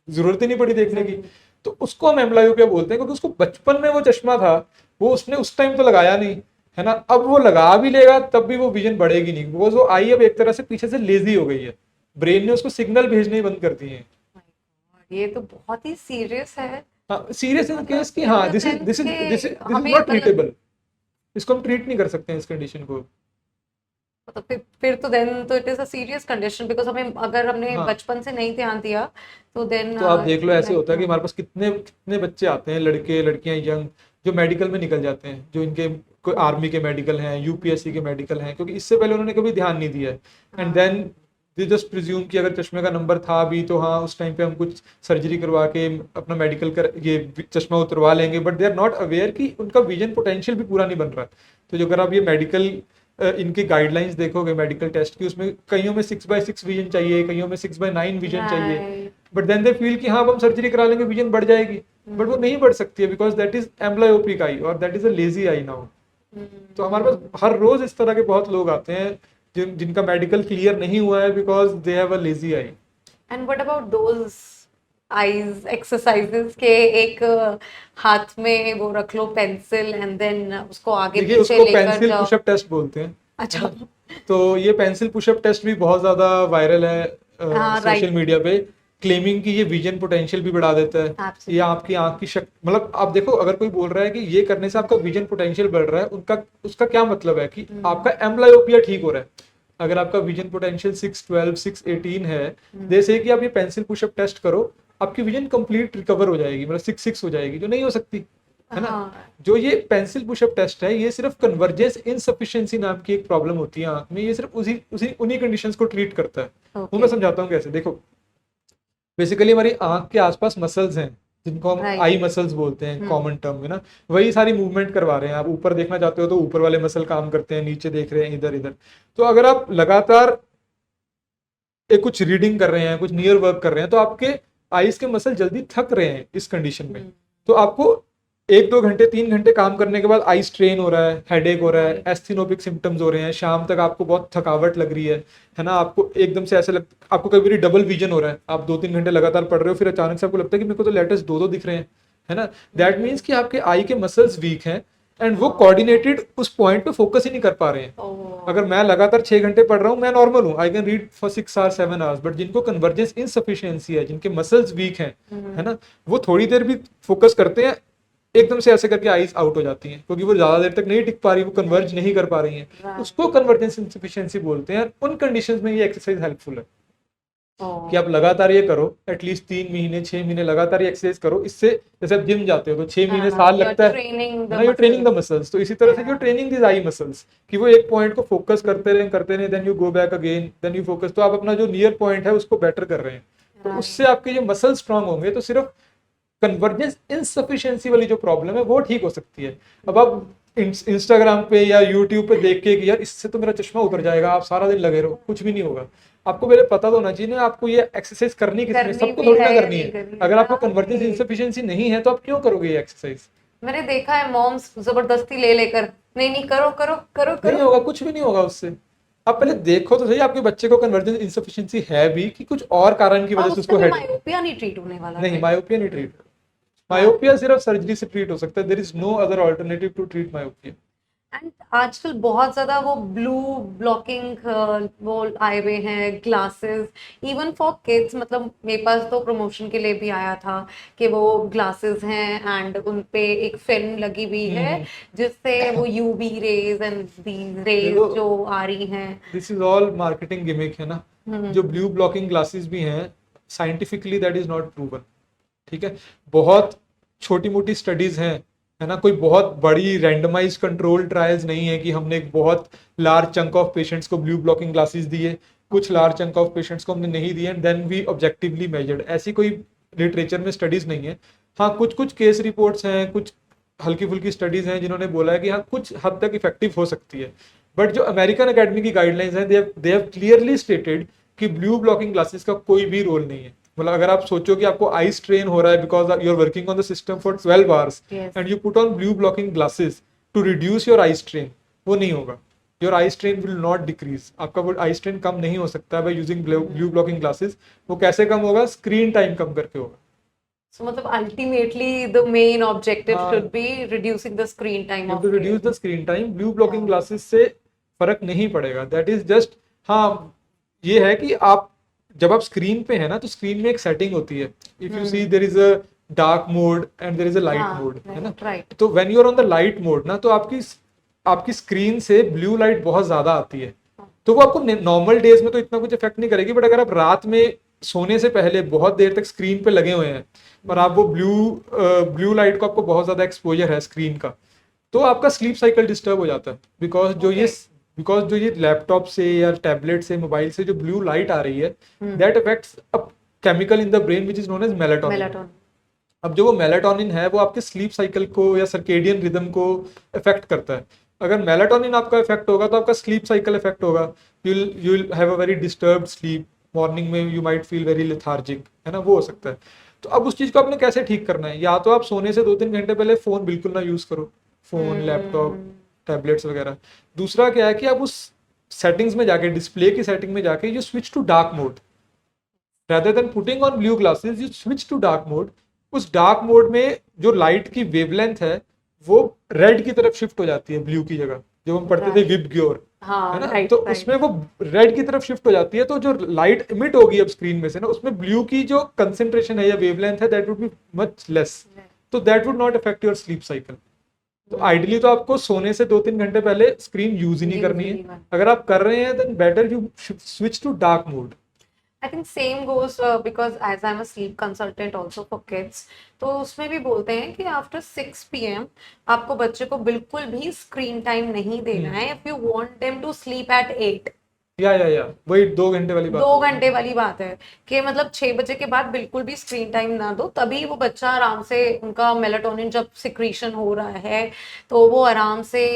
जरूरत ही नहीं पड़ी देखने की। तो उसको हम एम्ब्लायोपिया बोलते हैं, क्योंकि उसको बचपन में वो चश्मा था, वो उसने उस टाइम तो लगाया नहीं, है ना, अब वो लगा भी लेगा तब भी वो विजन बढ़ेगी नहीं, बिकॉज वो आई अब एक तरह से पीछे से लेजी हो गई है, ब्रेन ने उसको सिग्नल भेजने ही बंद कर दिए हैं। ये तो बहुत ही सीरियस है। हाँ सीरियस इन केस कि इन हाँ the this is sense this is के दिस इज हमें नॉट मतलब ट्रीटेबल, इसको हम ट्रीट नहीं कर सकते हैं इस कंडीशन को। मतलब फिर तो देन तो it is a serious condition, because हमें अगर हमने हाँ बचपन से नहीं ध्यान दिया तो देन तो आप देख लो ऐसे लाइक होता है कि हमारे पास कितने कितने बच्चे आते हैं, लड़के लड़कियां यंग, जो मेडिकल में निकल जाते हैं, जो इनके कोई आर्मी के मेडिकल हैं, यूपीएससी के मेडिकल हैं, क्योंकि इससे पहले उन्होंने कभी ध्यान नहीं दिया है and then they just presume कि अगर चश्मे का नंबर था भी तो हाँ उस टाइम पे हम कुछ सर्जरी करवा के अपना मेडिकल कर ये चश्मा उतरवा लेंगे, but they are not aware कि उनका विजन पोटेंशियल भी पूरा नहीं बन रहा। तो जो अगर आप ये मेडिकल इनकी गाइडलाइंस देखोगे मेडिकल टेस्ट की, उसमें कईयों में 6/6 विजन चाहिए, कईयों में 6/9 विजन चाहिए, right. But then they feel कि हाँ अब हम सर्जरी करा लेंगे विजन बढ़ जाएगी, बट वो नहीं बढ़ सकती है, बिकॉज दैट इज एम्ब्लायोपिक आई और that is a lazy I now. तो हमारे पास हर रोज इस तरह के बहुत लोग आते हैं जिनका मेडिकल क्लियर नहीं हुआ है because they have a lazy I. And what about those eyes exercises के एक हाथ में वो रख लो पेंसिल एंड देन उसको आगे देखिए पीछे उसको लेकर पेंसिल जाओ। पुशअप टेस्ट बोलते हैं, है अच्छा। ना, तो ये पेंसिल पुशअप टेस्ट भी बहुत ज्यादा वायरल है हाँ सोशल राइट। मीडिया पे, क्लेमिंग कि ये विजन पोटेंशियल भी बढ़ा देता है, ये एब्सोल्युटली। आपकी आंख की शक्ति, मतलब आप देखो अगर कोई बोल रहा है कि ये करने से आपका विजन पोटेंशियल बढ़ रहा है, उनका उसका क्या मतलब है कि आपका एम्ब्लायोपिया ठीक हो रहा है। अगर आपका विजन पोटेंशियल 612 618 है, जैसे कि आप ये पेंसिल पुशअप टेस्ट करो, आपकी विजन कंप्लीट रिकवर हो जाएगी, मतलब 6/6 हो जाएगी, जो नहीं हो सकती, है ना। हाँ। जो ये पेंसिल पुशअप टेस्ट है, ये सिर्फ कन्वर्जेंस इनसफिशिएंसी नाम की एक प्रॉब्लम होती है आंख में, ये सिर्फ उसी उसी उन्हीं कंडीशंस को ट्रीट करता है। वो मैं ओके। समझाता हूँ कैसे। देखो बेसिकली हमारी आंख के आसपास मसल्स हैं जिनको हम राइट। आई मसल्स बोलते हैं कॉमन टर्म में ना, वही सारी मूवमेंट करवा रहे हैं। आप ऊपर देखना चाहते हो तो ऊपर वाले मसल काम करते हैं, नीचे देख रहे हैं इधर इधर। तो अगर आप लगातार एक कुछ रीडिंग कर रहे हैं, कुछ नियर वर्क कर रहे हैं, तो आपके आईज के मसल जल्दी थक रहे हैं इस कंडीशन में, तो आपको 1-2 घंटे 3 घंटे काम करने के बाद आई स्ट्रेन हो रहा है, हेडेक हो रहा है, एस्थेनोपिक सिम्टम्स हो रहे हैं, शाम तक आपको बहुत थकावट लग रही है ना, आपको एकदम से ऐसे आपको कभी भी डबल विजन हो रहा है, आप 2-3 घंटे लगातार पढ़ रहे हो, फिर अचानक से आपको लगता है कि मेरे को तो लेटर्स दो दिख रहे हैं, है ना। दैट मीन्स कि आपके आई के मसल्स वीक हैं एंड वो कोऑर्डिनेटेड उस पॉइंट पे फोकस ही नहीं कर पा रहे हैं। अगर मैं लगातार 6 घंटे पढ़ रहा हूँ, मैं नॉर्मल हूँ, I can read for 6 or 7 hours, but जिनको कन्वर्जेंस इनसफिशिएंसी है, जिनके मसल्स वीक हैं, है ना, वो थोड़ी देर भी फोकस करते हैं, एकदम से ऐसे करके आईज आउट हो जाती हैं, क्योंकि वो ज्यादा देर तक नहीं टिक पा रही, वो कन्वर्ज नहीं कर पा रही हैं, उसको कन्वर्जेंस इनसफिशिएंसी बोलते हैं। उन कंडीशंस में ये एक्सरसाइज हेल्पफुल है कि आप लगातार ये करो, एटलीस्ट 3 महीने 6 महीने लगातार ये एक्सरसाइज करो। इससे जैसे आप जिम जाते हो तो 6 महीने साल लगता है ना, यू ट्रेनिंग द मसल्स, तो इसी तरह से you training this eye muscles कि वो एक पॉइंट को फोकस करते रहे, then you go back again, then you focus, तो आप अपना जो नियर पॉइंट है उसको बेटर कर रहे हैं, तो उससे आपके जो मसल स्ट्रांग होंगे, तो सिर्फ कन्वर्जेंस इनसफिशिएंसी वाली जो प्रॉब्लम है वो ठीक हो सकती है। अब आप इंस्टाग्राम पे या यूट्यूब पे देख के कि यार इससे तो मेरा चश्मा उतर जाएगा, आप सारा दिन लगे रहो, कुछ भी नहीं होगा। आपको पहले पता तो होना चाहिए ना आपको ये एक्सरसाइज करनी किस लिए, सबको थोड़ी ना करनी है। अगर आपको कन्वर्जेंस इनसफिशिएंसी नहीं है तो आप क्यों करोगे ये एक्सरसाइज। मैंने देखा है मॉम्स जबरदस्ती ले लेकर, नहीं नहीं करो करो करो नहीं करो। होगा, कुछ भी नहीं होगा उससे। आप पहले देखो तो सही आपके बच्चे को कन्वर्जेंस इनसफिशिएंसी है भी कि कुछ और कारण की और वजह से उससे उसको भी हेड, मायोपिया नहीं ट्रीट होने वाला नहीं है। मायोपिया नहीं ट्रीट, मायोपिया सिर्फ सर्जरी से ट्रीट हो सकता है, there is no other alternative to treat myopia. And आजकल बहुत ज्यादा वो ब्लू ब्लॉकिंग वो आए हुए हैं ग्लासेस, इवन फॉर किड्स। मतलब मेरे पास तो प्रमोशन के लिए भी आया था कि वो ग्लासेस हैं एंड उन पे एक फिल्म लगी हुई है जिससे वो UV rays and the rays देखो जो आ रही हैं। This is all marketing gimmick है ना। जो ब्लू ब्लॉकिंग ग्लासेस भी हैं, scientifically that is not proven, ठीक है। बहुत छोटी मोटी स्टडीज हैं, है ना, कोई बहुत बड़ी रैंडमाइज कंट्रोल ट्रायल्स नहीं है कि हमने एक बहुत लार्ज चंक ऑफ पेशेंट्स को ब्लू ब्लॉकिंग ग्लासेस दिए, कुछ लार्ज चंक ऑफ पेशेंट्स को हमने नहीं दिए and then we objectively measured, ऐसी कोई लिटरेचर में स्टडीज नहीं है। हाँ, कुछ कुछ केस रिपोर्ट्स हैं, कुछ हल्की फुल्की स्टडीज हैं जिन्होंने बोला है कि हाँ कुछ हद तक इफेक्टिव हो सकती है, बट जो अमेरिकन अकेडमी की गाइडलाइंस हैं दे हैव क्लियरली स्टेटेड कि ब्लू ब्लॉकिंग ग्लासेस का कोई भी रोल नहीं है। मतलब अगर आप सोचो कि आपको आई स्ट्रेन हो रहा है because you are working on the system for 12 hours and you put on blue blocking glasses to reduce your eye strain, वो नहीं होगा। Your eye strain will not decrease, आपका वो आई स्ट्रेन कम नहीं हो सकता by using blue blocking glasses. वो कैसे कम होगा? स्क्रीन टाइम कम करके होगा। So, मतलब ultimately the main objective हाँ, should be reducing the screen time of to reduce the screen time. Blue blocking glasses से फर्क नहीं पड़ेगा, दैट इज जस्ट, हाँ ये है कि आप जब आप स्क्रीन पे है ना तो स्क्रीन में एक सेटिंग होती है, if you see there is a dark mode and there is a light हाँ, मोड, है ना। right. तो when you are on the light mode ना, तो आपकी स्क्रीन से ब्लू लाइट बहुत ज्यादा आती है, तो वो आपको नॉर्मल डेज में तो इतना कुछ इफेक्ट नहीं करेगी, बट अगर आप रात में सोने से पहले बहुत देर तक स्क्रीन पे लगे हुए हैं और आप वो ब्लू लाइट को आपको बहुत ज्यादा एक्सपोजर है स्क्रीन का, तो आपका स्लीप साइकिल डिस्टर्ब हो जाता है। बिकॉज जो ये लैपटॉप से या टैबलेट से, मोबाइल से जो ब्लू लाइट आ रही है, that affects a chemical in the brain which is known as melatonin. Melatonin. अब जो वो मेलाटोनिन है वो आपके स्लीप साइकिल को या सर्केडियन रिदम को इफेक्ट करता है। अगर मेलाटोनिन आपका इफेक्ट होगा तो आपका स्लीप साइकिल इफेक्ट होगा, you will have a very disturbed sleep, morning में you might feel very lethargic, है ना, वो हो सकता है। तो अब उस चीज को आपने कैसे ठीक करना है? या तो आप सोने से 2-3 घंटे पहले फोन बिल्कुल ना यूज करो, फोन, लैपटॉप, टैबलेट्स वगैरह। दूसरा क्या है कि आप उस सेटिंग्स में जाके, डिस्प्ले की सेटिंग में जाके you switch to dark mode, rather than putting on blue glasses you switch to dark mode। उस डार्क मोड में जो लाइट की वेवलेंथ है वो रेड की तरफ शिफ्ट हो जाती है ब्लू की जगह, जो हम पढ़ते थे विब ग्योर, हाँ, है ना, right, तो right. उसमें वो रेड की तरफ शिफ्ट हो जाती है, तो जो लाइट इमिट होगी अब स्क्रीन में से ना, उसमें ब्लू की जो कंसेंट्रेशन है या वेवलेंथ है that would be much less, तो that would not affect your sleep cycle. तो आइडियली तो आपको सोने से 2-3 घंटे पहले स्क्रीन यूज ही नहीं करनी है। अगर आप कर रहे हैं then better you switch to dark mode. I think same goes because as I'm a sleep consultant also for kids, तो उसमें भी बोलते हैं कि आफ्टर 6 PM आपको बच्चे को बिल्कुल भी स्क्रीन टाइम नहीं देना है if you want them to sleep at 8। या वही 2 घंटे वाली बात 2 घंटे वाली बात है कि मतलब 6 बजे के बाद बिल्कुल भी स्क्रीन टाइम ना दो, तभी वो बच्चा आराम से, उनका मेलाटोनिन जब सिक्रीशन हो रहा है तो वो आराम से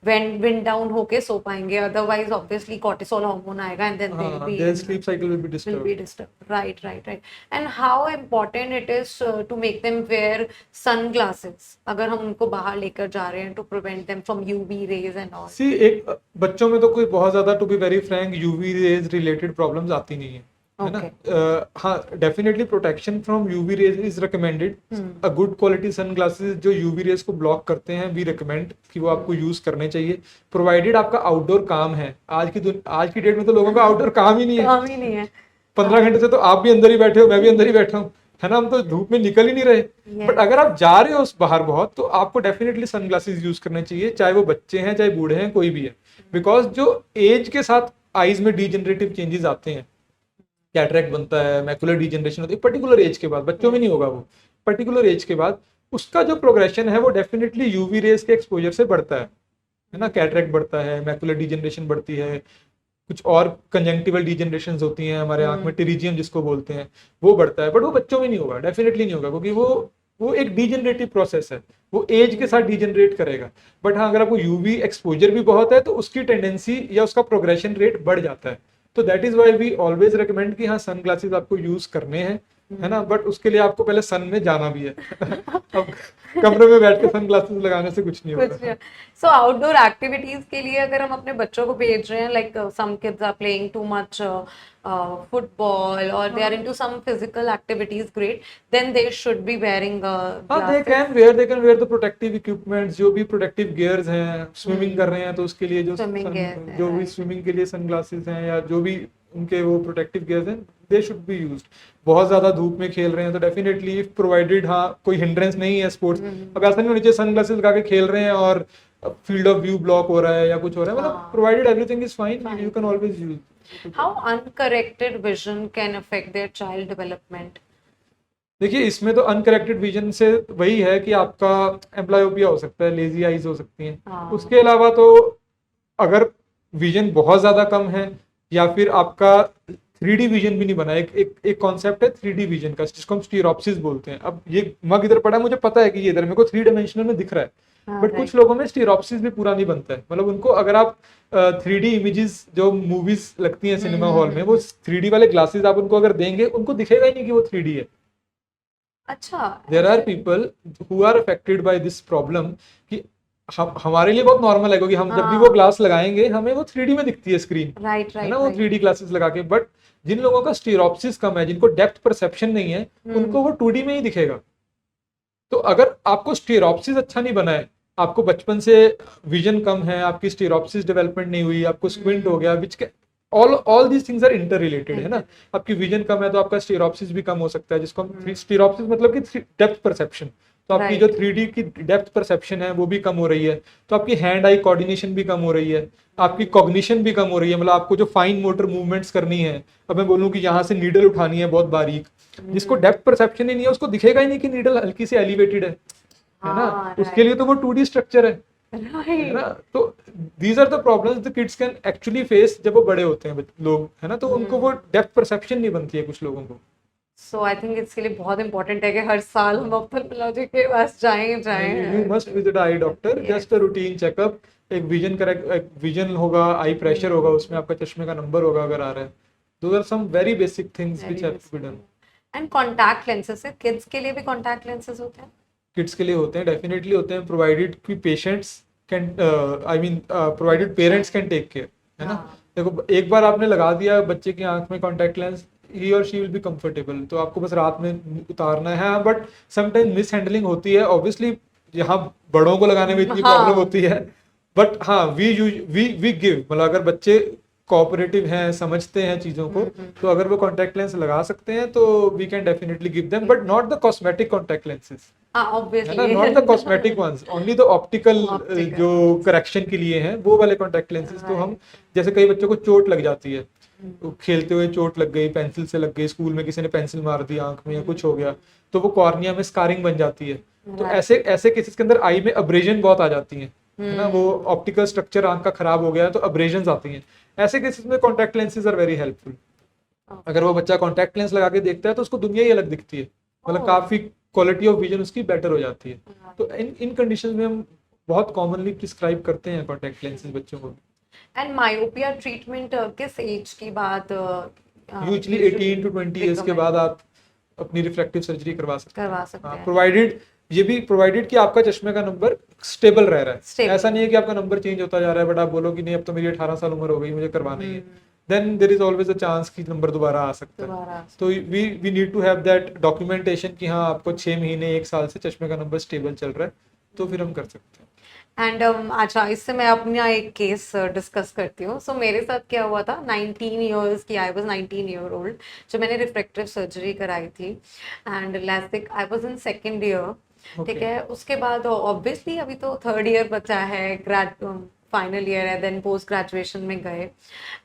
विंड डाउन होके सो पाएंगे। अदरवाइज ऑब्वियसली कॉर्टिसोल हार्मोन आएगा and then their sleep cycle will be disturbed। Right. And how important it is to make them wear sunglasses अगर हम उनको बाहर लेकर जा रहे हैं to prevent them from UV rays and all। सी एक बच्चों में तो कोई बहुत ज्यादा, to be very frank, UV rays related problems आती नहीं है, है ना। हाँ, definitely protection from UV rays is recommended. A good quality sunglasses जो यूवी रेज को ब्लॉक करते हैं, वी रिकमेंड कि वो आपको यूज करने चाहिए, प्रोवाइडेड आपका आउटडोर काम है। आज की डेट में तो लोगों का आउटडोर काम ही नहीं है। 15 घंटे से तो आप भी अंदर ही बैठे हो, मैं भी अंदर ही बैठा हूँ, है ना, हम तो धूप में निकल ही नहीं रहे। बट अगर आप जा रहे हो बाहर बहुत, तो आपको डेफिनेटली सनग्लासेस यूज करने चाहिए, चाहे वो बच्चे हैं चाहे बूढ़े हैं, कोई भी है। बिकॉज जो एज के साथ आईज में डीजेनरेटिव चेंजेस आते हैं, कैटरेक्ट बनता है, मैकुलर डीजेनरेशन होती है पर्टिकुलर एज के बाद, बच्चों में नहीं होगा वो, पर्टिकुलर एज के बाद उसका जो प्रोग्रेशन है वो डेफिनेटली यूवी रेज के एक्सपोजर से बढ़ता है ना। कैटरेक्ट बढ़ता है, मैकुलर डीजेनरेशन बढ़ती है, कुछ और कंजंक्टिवल डीजेनरेशन होती हैं हमारे आंख में, टेरिजियम जिसको बोलते हैं, वो बढ़ता है, बट वो बच्चों में नहीं होगा, डेफिनेटली नहीं होगा, क्योंकि वो एक डीजेनरेटिव प्रोसेस है, वो एज के साथ डीजेनरेट करेगा। बट हाँ, अगर आपको यूवी एक्सपोजर भी बहुत है तो उसकी टेंडेंसी या उसका प्रोग्रेशन रेट बढ़ जाता है। तो that is why we always recommend कि हाँ सनग्लासेस आपको यूज करने हैं, है ना, बट उसके लिए आपको पहले सन में जाना भी है। अब कमरे में बैठ के सनग्लासेस लगाने से कुछ नहीं होगा। सो आउटडोर एक्टिविटीज के लिए अगर हम अपने बच्चों को भेज रहे हैं, like some kids are playing too much football or they are into some physical activities, great, then they should be wearing हाँ, they can wear the protective equipments, जो भी protective gears हैं, स्विमिंग कर रहे हैं तो उसके लिए जो भी स्विमिंग के लिए सनग्लासेस हैं या जो भी उनके वो प्रोटेक्टिव गियर्स हैं, दे शुड बी यूज्ड। बहुत ज्यादा धूप में खेल रहे हैं तो डेफिनेटली इफ प्रोवाइडेड, हाँ कोई हिंड्रेंस नहीं है स्पोर्ट्स, अब ऐसा नहीं होना चाहिए सनग्लासेस लगा के खेल रहे हैं और फील्ड ऑफ व्यू ब्लॉक हो रहा है या कुछ हो रहा है, मतलब हाँ, provided everything is fine, fine. You can always use. How uncorrected vision can affect their child development? देखिए इसमें तो अनकरेक्टेड विजन से वही है कि आपका एम्प्लायोपिया हो सकता है, लेजी आईज हो सकती हैं। हाँ, उसके अलावा तो अगर विजन बहुत ज्यादा कम है या फिर आपका 3D विजन भी नहीं बना, एक कॉन्सेप्ट है 3D विजन का जिसको हम स्टीरोप्सिस बोलते हैं। अब ये मग इधर पड़ा है, मुझे पता है कि ये इधर मेरे को 3 डायमेंशनल में दिख रहा है, हाँ, बट राइट, कुछ लोगों में स्टीरोप्सिस भी पूरा नहीं बनता है। मतलब उनको अगर आप 3D इमेजेस जो मूवीज लगती हैं सिनेमा हॉल में, वो 3D वाले ग्लासेस आप उनको अगर देंगे, उनको दिखेगा ही नहीं कि वो 3D है। अच्छा, देर आर ऐसे, people who are affected by this problem कि हमारे लिए बहुत नॉर्मल है क्योंकि हम जब भी वो हाँ, ग्लास लगाएंगे हमें वो 3D में दिखती है स्क्रीन, राइट, है ना, राइट, वो राइट, 3D ग्लासेस लगा के। बट जिन लोगों का स्टीरोप्सिस कम है, जिनको डेप्थ परसेप्शन नहीं है, उनको वो 2D में ही दिखेगा। तो अगर आपको स्टीरोप्सिस अच्छा नहीं बना है, आपको बचपन से विजन कम है, आपकी स्टीरोप्सिस डेवलपमेंट नहीं हुई, आपको स्क्विंट हो गया, which all all these things are inter related, है ना। आपकी विजन कम है तो आपका स्टीरोप्सिस भी कम हो सकता है, जिसको हम स्टीरोप्सिस मतलब कि डेप्थ परसेप्शन। तो आपकी जो राइट, 3D की डेप्थ परसेप्शन है वो भी कम हो रही है, तो आपकी हैंड आई कोऑर्डिनेशन भी कम हो रही है, आपकी कॉग्निशन भी कम हो रही है। मतलब आपको जो फाइन मोटर मूवमेंट्स करनी है, अब मैं बोलूँ कि यहाँ से नीडल उठानी है बहुत बारीक, जिसको डेप्थ परसेप्शन ही नहीं है उसको दिखेगा ही नहीं कि नीडल हल्की से एलिवेटेड है ना। हाँ, उसके लिए तो वो 2D स्ट्रक्चर है ना। राइट, तो these are the problems the kids can actually face जब वो बड़े होते हैं लोग, है ना। तो उनको वो डेप्थ परसेप्शन नहीं बनती है कुछ लोगों को। सो आई थिंक इसके लिए बहुत इंपॉर्टेंट है कि हर साल हम ऑप्थेल्मोलॉजी के पास जाएं यू जाएं। Must visit I doctor, Yes. Just a routine checkup. एक विजन करेक्ट, एक विजन होगा, आई प्रेशर होगा, उसमें आपका चश्मे का नंबर होगा अगर आ रहा है। Those are some very basic things which have to be done. And contact lenses है, किड्स के लिए भी कॉन्टैक्ट लेंसेज होते हैं? किड्स के लिए होते हैं, डेफिनेटली होते हैं, प्रोवाइडेड कि patients can, I mean provided parents can take care, है ना। हाँ, देखो एक बार आपने लगा दिया बच्चे की आंख में कॉन्टैक्ट लेंस, ही और शी विल बी कंफर्टेबल, तो आपको बस रात में उतारना है। बट समटाइम मिस हैंडलिंग होती है ऑब्वियसली, यहाँ बड़ों को लगाने में इतनी प्रॉब्लम हाँ, होती है। बट हाँ, वी गिव, मतलब अगर बच्चे कोऑपरेटिव हैं, समझते हैं चीज़ों को, तो अगर वो कॉन्टैक्ट लेंस लगा सकते हैं तो we can definitely give them, but not the cosmetic contact lenses, हाँ, है ना, obviously, not the cosmetic ones, only the optical optical, जो करेक्शन के लिए हैं वो वाले कॉन्टैक्ट लेंसेज। तो हम, जैसे कई बच्चों को चोट लग जाती है, तो खेलते हुए चोट लग गई, पेंसिल से लग गई, स्कूल में किसी ने पेंसिल मार दी आंख में या कुछ हो गया, तो वो कॉर्निया में स्कारिंग बन जाती है। तो Right. ऐसे ऐसे केसेस के अंदर आई में अब्रेजन बहुत आ जाती हैं, है ना, वो ऑप्टिकल स्ट्रक्चर आंख का खराब हो गया है तो अब्रेजन आती हैं। ऐसे केसेस में contact lenses are very helpful. अगर वो बच्चा कॉन्टैक्ट लेंस लगा के देखता है तो उसको दुनिया ही अलग दिखती है, मतलब Oh. काफी क्वालिटी ऑफ विजन उसकी बेटर हो जाती है। तो इन इन कंडीशंस में हम बहुत कॉमनली प्रिस्क्राइब करते हैं कॉन्टैक्ट लेंसेज बच्चों को। एंड मायोपिया ट्रीटमेंट किस एज के बाद यूजली 18 to 20 ईयर्स के बाद आप अपनी रिफ्रैक्टिव सर्जरी करवा सकते करवा हैं। सकते हाँ, हैं? प्रोवाइडेड, ये भी प्रोवाइडेड कि आपका चश्मे का नंबर स्टेबल रह रहा है। Stable. ऐसा नहीं है कि आपका नंबर चेंज होता जा रहा है बट आप बोलो कि नहीं अब तो मेरी 18 साल उम्र हो गई, मुझे करवाना ही है, then there is always a chance कि नंबर दोबारा आ सकता है। दोबारा तो we need to have that documentation कि हाँ आपको 6 महीने 1 साल से चश्मे का नंबर स्टेबल चल रहा है, तो फिर हम कर सकते हैं। एंड अच्छा, इससे मैं अपना एक केस डिस्कस करती हूँ। सो मेरे साथ क्या हुआ था, 19 ईयर्स की, आई वाज 19 ईयर ओल्ड जब मैंने रिफ्रैक्टिव सर्जरी कराई थी, and LASIK I was in second year, ठीक Okay. है। उसके बाद ऑब्वियसली अभी तो थर्ड ईयर बचा है, फाइनल ईयर है, देन पोस्ट ग्रेजुएशन में गए,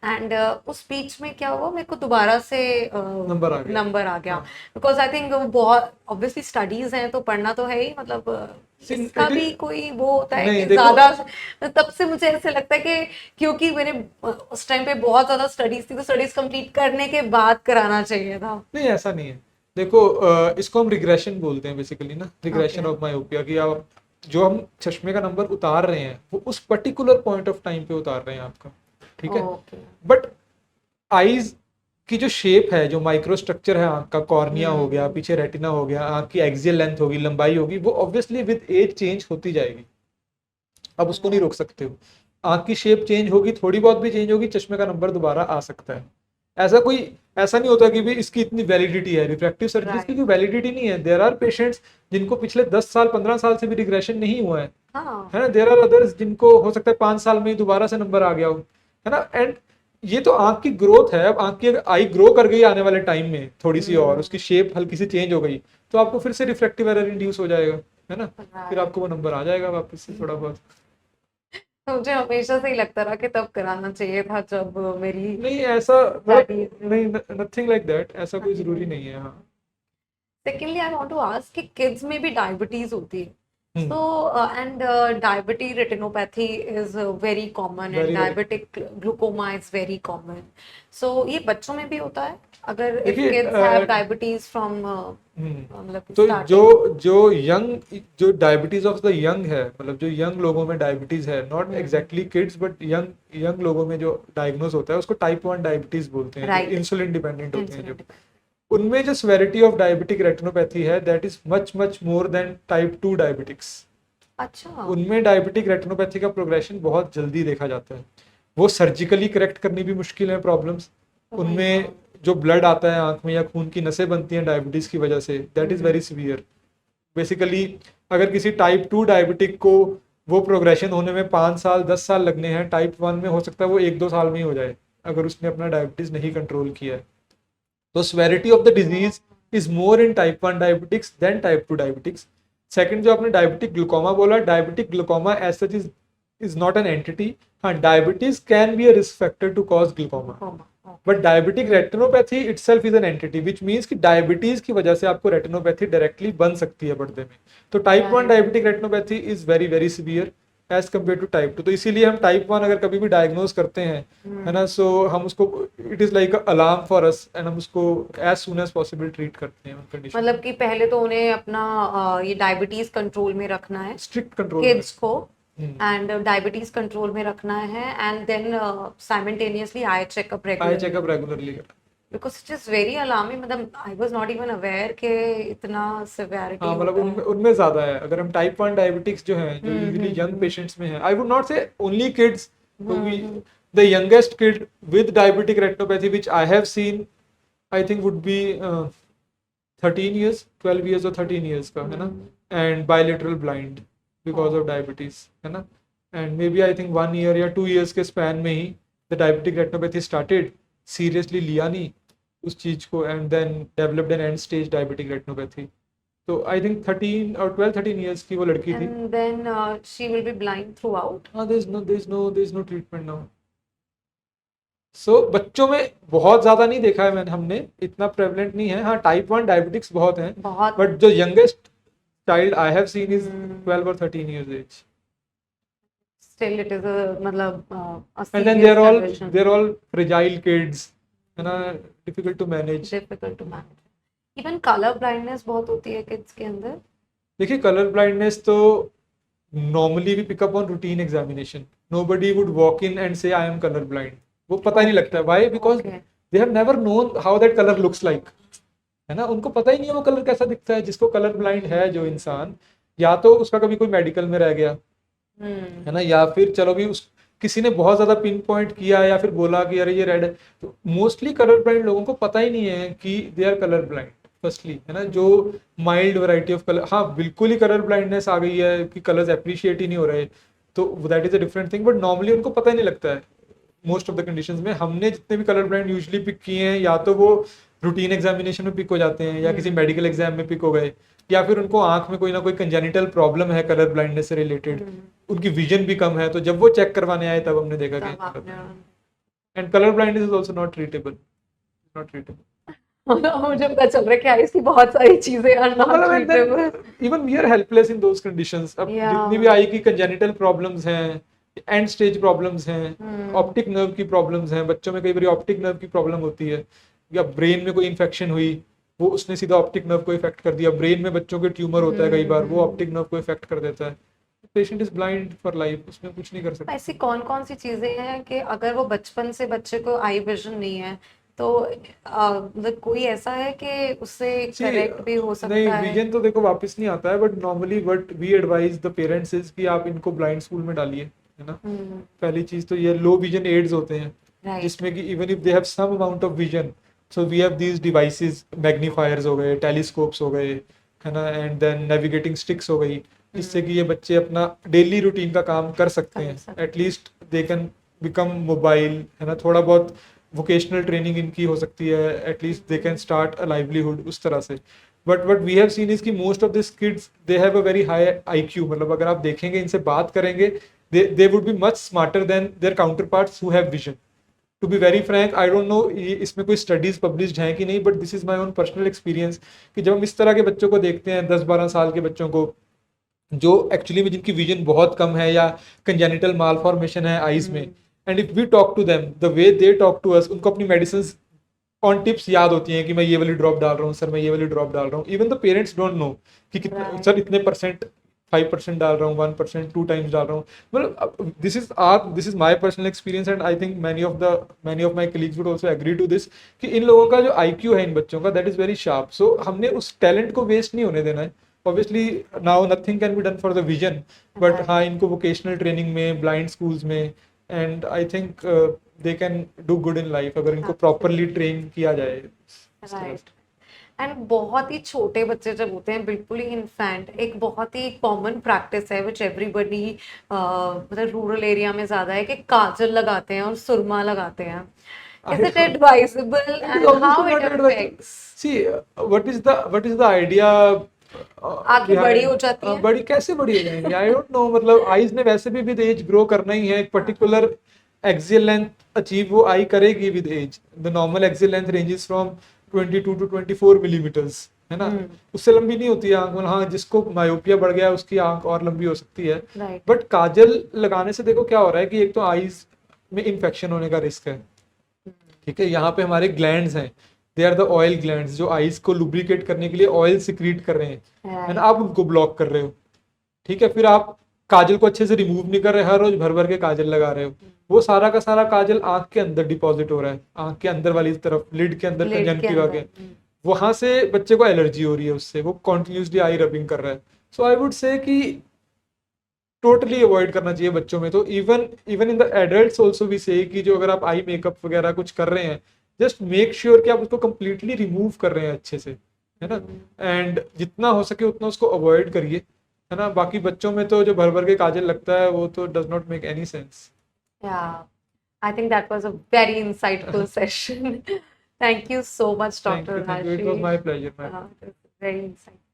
एंड उस बीच में क्या हुआ, मेरे को दोबारा से नंबर आ गया। नंबर आ गया, हाँ। बिकॉज आई थिंक वो बहुत ऑब्वियसली स्टडीज हैं तो पढ़ना तो है ही, मतलब इसका भी कोई वो होता है नहीं, कि देखो, ज्यादा, तब से मुझे ऐसे लगता है कि क्योंकि मैंने उस टाइम पे बहुत ज्यादा स्टडीज थी तो स्टडीज कंप्लीट करने के बाद कराना चाहिए था। नहीं ऐसा नहीं है। देखो इसको हम रिग्रेशन बोलते हैं बेसिकली ना, रिग्रेशन Okay. ऑफ मायोपिया, कि आप जो हम चश्मे का नंबर उतार रहे हैं वो उस पर्टिकुलर पॉइंट ऑफ टाइम पे उतार रहे हैं आपका, ठीक है। ओके, बट आईज की जो शेप है, जो माइक्रो स्ट्रक्चर है आंख का, कॉर्निया हो गया, पीछे रेटिना हो गया, आंख की एक्सियल लेंथ होगी, लंबाई होगी, वो ऑब्वियसली विद एज चेंज होती जाएगी, अब उसको नहीं रोक सकते हो। आंख की शेप चेंज होगी, थोड़ी बहुत भी चेंज होगी, चश्मे का नंबर दोबारा आ सकता है। ऐसा नहीं होता कि भी इसकी इतनी वैलिडिटी है, रिफ्रैक्टिव सर्जरीज की कोई वैलिडिटी नहीं है। देयर आर पेशेंट्स जिनको पिछले 10 साल 15 साल से भी रिग्रेशन नहीं हुआ है हाँ, है ना। देयर आर अदर्स जिनको हो सकता है 5 साल में ही दोबारा से नंबर आ गया हो, है ना। एंड ये तो आंख की ग्रोथ है। अब आंख की अगर आई ग्रो कर गई आने वाले टाइम में थोड़ी सी और उसकी शेप हल्की सी चेंज हो गई, तो आपको फिर से रिफ्रैक्टिव एरर इंड्यूस हो जाएगा, है ना। फिर आपको वो नंबर आ जाएगा वापस से थोड़ा बहुत। तो मुझे हमेशा से ही लगता रहा कि तब कराना चाहिए था जब मेरी नहीं ऐसा दादी। नहीं, नथिंग लाइक दैट, ऐसा कोई जरूरी नहीं है। हाँ। Secondly I want to ask कि किड्स में भी डायबिटीज होती है, hmm. So and diabetic retinopathy is very common and very very. Diabetic glaucoma is very common, so ये बच्चों में भी होता है अगर इफ देखिए किड्स हैव डायबिटीज फ्रॉम मतलब तो जो स्टार्टिंग? जो यंग, जो डायबिटीज ऑफ द यंग है, मतलब जो यंग लोगों में डायबिटीज है, not exactly kids but young young लोगों में जो डायग्नोज होता है उसको टाइप 1 डायबिटीज बोलते हैं, जो राइट, इंसुलिन डिपेंडेंट होते हैं। जो इंसुलिन। उनमें जो सेवेरिटी ऑफ डायबिटिक रेटिनोपैथी है that is much much more than type 2 diabetics. अच्छा। उनमें डायबिटिक रेटिनोपैथी का प्रोग्रेशन बहुत जल्दी देखा जाता है। वो सर्जिकली करेक्ट करनी भी मुश्किल है प्रॉब्लम्स। Oh my उनमें God. जो ब्लड आता है आंख में या खून की नसें बनती हैं डायबिटीज की वजह से, that is very severe. Basically अगर किसी टाइप 2 डायबिटिक को वो प्रोग्रेशन होने में 5 साल 10 साल लगने हैं, टाइप 1 में हो सकता है वो 1-2 साल में ही हो जाए अगर उसने अपना डायबिटीज नहीं कंट्रोल किया है। तो severity of the disease is more in type 1 diabetics than type 2 diabetics. Second, जो आपने डायबिटिक ग्लूकोमा बोला, diabetic glaucoma as such is not an entity. हाँ, diabetes can be a risk factor to cause glaucoma, but diabetic retinopathy itself is an entity, which means कि diabetes की वजह से आपको retinopathy directly बन सकती है पर्दे में। तो type 1 diabetic retinopathy is very very severe as compare to type 2। तो इसीलिए हम टाइप 1 अगर कभी भी डायग्नोज करते हैं, है ना, सो हम उसको, it is like alarm for us, and हम उसको as soon as possible treat करते हैं उन कंडीशन। मतलब कि पहले तो उन्हें अपना ये डायबिटीज कंट्रोल में रखना है, स्ट्रिक्ट कंट्रोल किड्स को, में। एंड डायबिटीज कंट्रोल में रखना है, and then simultaneously eye checkup eye regularly, checkup regularly. Because it is very alarming. मतलब I was not even aware कि इतना सिवियरिटी हाँ, मतलब होता है। उनमें उनमें ज्यादा है। अगर हम टाइप 1 डायबिटिक्स जो हैं, जो यूजुअली यंग पेशेंट्स में है, आई वुड नॉट से ओनली किड्स, क्योंकि the youngest kid with diabetic retinopathy which I have scene, I think would be 13 years, 12 years और 13 years का, है ना, and bilateral blind because of diabetes, है ना, and may be I think 1 year या 2 years के span में ही the diabetic retinopathy started, seriously लिया नहीं उस चीज को, and then developed an end stage diabetic retinopathy. तो आई थिंक 13 और 12-13 years की वो लड़की थी। And then she will be blind throughout. हाँ, there is no treatment now. So बच्चों में बहुत ज्यादा नहीं देखा है मैंने, हमने इतना प्रेवलेंट नहीं है। हाँ, टाइप 1 डायबिटिक्स बहुत हैं, बहुत। बट जो youngest child I have seen is 12 or 13 years age, still it is मतलब a and then serious condition, they are all fragile kids, है ना, difficult to manage. difficult to manage। Even colour blindness बहुत होती है kids के अंदर। देखिए, colour blindness तो normally we pick up on routine examination. Nobody would walk in and say I M colour blind, वो पता ही नहीं लगता है। Why? Because Okay. They have never known how that colour looks like, है ना, उनको पता ही नहीं है वो कलर कैसा दिखता है। जिसको कलर ब्लाइंड है जो इंसान, या तो उसका कभी कोई मेडिकल में रह गया, है ना, या फिर चलो भी उस किसी ने बहुत ज्यादा पिन पॉइंट किया या फिर बोला कि अरे ये रेड है। तो मोस्टली कलर ब्लाइंड लोगों को पता ही नहीं है कि they are colour blind firstly, है ना। जो माइल्ड वैरायटी ऑफ कलर, हाँ बिल्कुल ही कलर ब्लाइंडनेस आ गई है कि कलर्स अप्रिशिएट ही नहीं हो रहे, तो that is a different thing, but normally उनको पता ही नहीं लगता है। मोस्ट ऑफ द कंडीशंस में हमने जितने भी कलर ब्लाइंड यूजुअली पिक किए हैं, या तो वो रूटीन एग्जामिनेशन में पिक हो जाते हैं, या किसी मेडिकल एग्जाम में पिक हो गए, या फिर उनको आंख में कोई ना कोई कंजेनिटल प्रॉब्लम है कलर ब्लाइंडनेस से रिलेटेड, उनकी विजन भी कम है, तो जब वो चेक करवाने आए तब हमने देखा तब कि आपने and colour blindness is also not treatable, not treatable. मुझे पता चल रहा है कि ऐसी बहुत सारी चीजें आर नॉट मतलब treatable. Even we are helpless in those conditions. अब जितनी भी आई की कंजेनिटल प्रॉब्लम्स हैं, एंड स्टेज प्रॉब्लम्स हैं, ऑप्टिक नर्व की प्रॉब्लम्स हैं, बच्चों में कई बार ऑप्टिक नर्व की प्रॉब्लम होती है, या ब्रेन में कोई इन्फेक्शन हुई, वो उसने सीधा ऑप्टिक नर्व को इफेक्ट कर दिया। ब्रेन में बच्चों के ट्यूमर होता है कई बार, वो ऑप्टिक नर्व को इफेक्ट कर देता है। Patient is blind for life, उसमें कुछ नहीं कर सकते। ऐसी कौन कौन सी चीजें हैं कि अगर वो बचपन से बच्चे को आई विजन नहीं है तो मतलब कोई ऐसा है कि उससे See, करेक्ट भी हो सकता नहीं, है? विजन तो देखो वापस नहीं आता है, but normally what we advise the parents is कि आप इनको ब्लाइंड स्कूल में डालिए, है ना। पहली चीज तो ये लो विजन एड्स होते हैं, राइट। जिसमें कि even if they have some amount of vision, so we have these devices, magnifiers हो गए, टेलीस्कोप्स हो गए, है ना, एंड देन नेविगेटिंग स्टिक्स हो गई, जिससे कि ये बच्चे अपना डेली रूटीन का काम कर सकते कर हैं। सकते at least they can become mobile, है ना, थोड़ा बहुत वोकेशनल ट्रेनिंग इनकी हो सकती है, at least they can start a livelihood उस तरह से। But what we have seen is कि most of this kids they have a very high IQ, मतलब अगर आप देखेंगे, इनसे बात करेंगे, they would be much smarter than their counterparts who have vision. To be very frank, I don't know इसमें कोई स्टडीज पब्लिश्ड हैं कि नहीं, but this is my own personal experience कि जब हम इस तरह के बच्चों को देखते हैं, 10-12 साल के बच्चों को जो एक्चुअली में जिनकी विजन बहुत कम है या कंजेनिटल मालफॉर्मेशन है आईज में, and if we talk to them the way they talk to us, उनको अपनी मेडिसिन ऑन टिप्स याद होती हैं कि मैं ये वाली ड्रॉप डाल रहा हूँ सर, मैं ये वाली ड्रॉप डाल रहा हूँ. Even the parents don't know कि कितना Right. सर इतने परसेंट 5% डाल रहा हूँ, 1%, 2 times डाल रहा हूँ. मतलब this is my personal experience and I think many of my colleagues would also agree to this कि इन लोगों का जो आईक्यू है इन बच्चों का, दैट इज वेरी शार्प. सो हमने उस टैलेंट को वेस्ट नहीं होने देना है. Obviously now nothing can be done for the vision, but Right. हाँ इनको वोकेशनल ट्रेनिंग में, ब्लाइंड स्कूल्स में, and I think they can do good in life अगर इनको प्रॉपरली ट्रेन किया जाए. राइट. एंड बहुत ही छोटे बच्चे जब होते हैं, बिल्कुल ही इन्फेंट, एक बहुत ही कॉमन प्रैक्टिस है विच एवरीबडी मतलब रूरल एरिया में ज्यादा है कि काजल लगाते हैं और सुरमा लगाते हैं. Is it advisable and how it affects? See, what is the idea? आंखें बड़ी हो जाती हैं? बड़ी कैसे बड़ी हो जाएंगी? आई डोंट नो. मतलब आईज ने वैसे भी विद एज ग्रो करना ही है. एक पर्टिकुलर एक्सियल लेंथ अचीव वो आई करेगी with age. The normal axial length ranges from 22 to 24 millimetres, है ना. उससे लंबी नहीं होती है आंख. हाँ, जिसको मायोपिया बढ़ गया है उसकी आंख और लंबी हो सकती है. राइट. बट काजल लगाने से देखो क्या हो रहा है कि एक तो आईज में इन्फेक्शन होने का रिस्क है. ठीक है, यहाँ पे हमारे ग्लैंड्स हैं, they are the oil glands जो आईज को लुब्रिकेट करने के लिए ऑयल सिक्रीट कर रहे हैं, है ना. आप उनको ब्लॉक कर रहे हो. ठीक है, फिर आप काजल को अच्छे से रिमूव नहीं कर रहे, हर रोज भर भर के काजल लगा रहे हो. वो सारा का सारा काजल आंख के अंदर डिपॉजिट हो रहा है, आंख के अंदर वाली तरफ, लिड के अंदर, Lid के कंजंक्टिवा अंदर. के. वहां से बच्चे को एलर्जी हो रही है उससे, वो कॉन्टिन्यूसली आई रबिंग कर रहा है. सो आई वुड से कि टोटली अवॉइड करना चाहिए बच्चों में. तो even in the adults also भी से कि जो अगर आप आई मेकअप वगैरह कुछ कर रहे हैं, जस्ट मेक श्योर कि आप उसको कंप्लीटली रिमूव कर रहे हैं अच्छे से, है ना. एंड जितना हो सके उतना उसको अवॉइड करिए, है ना. बाकी बच्चों में तो जो भर भर के काजल लगता है वो तो does not make any sense. Yeah, I think that was a very insightful session. Thank you so much, Thank Dr. you. It was Harshi. my pleasure, man. It was very insightful.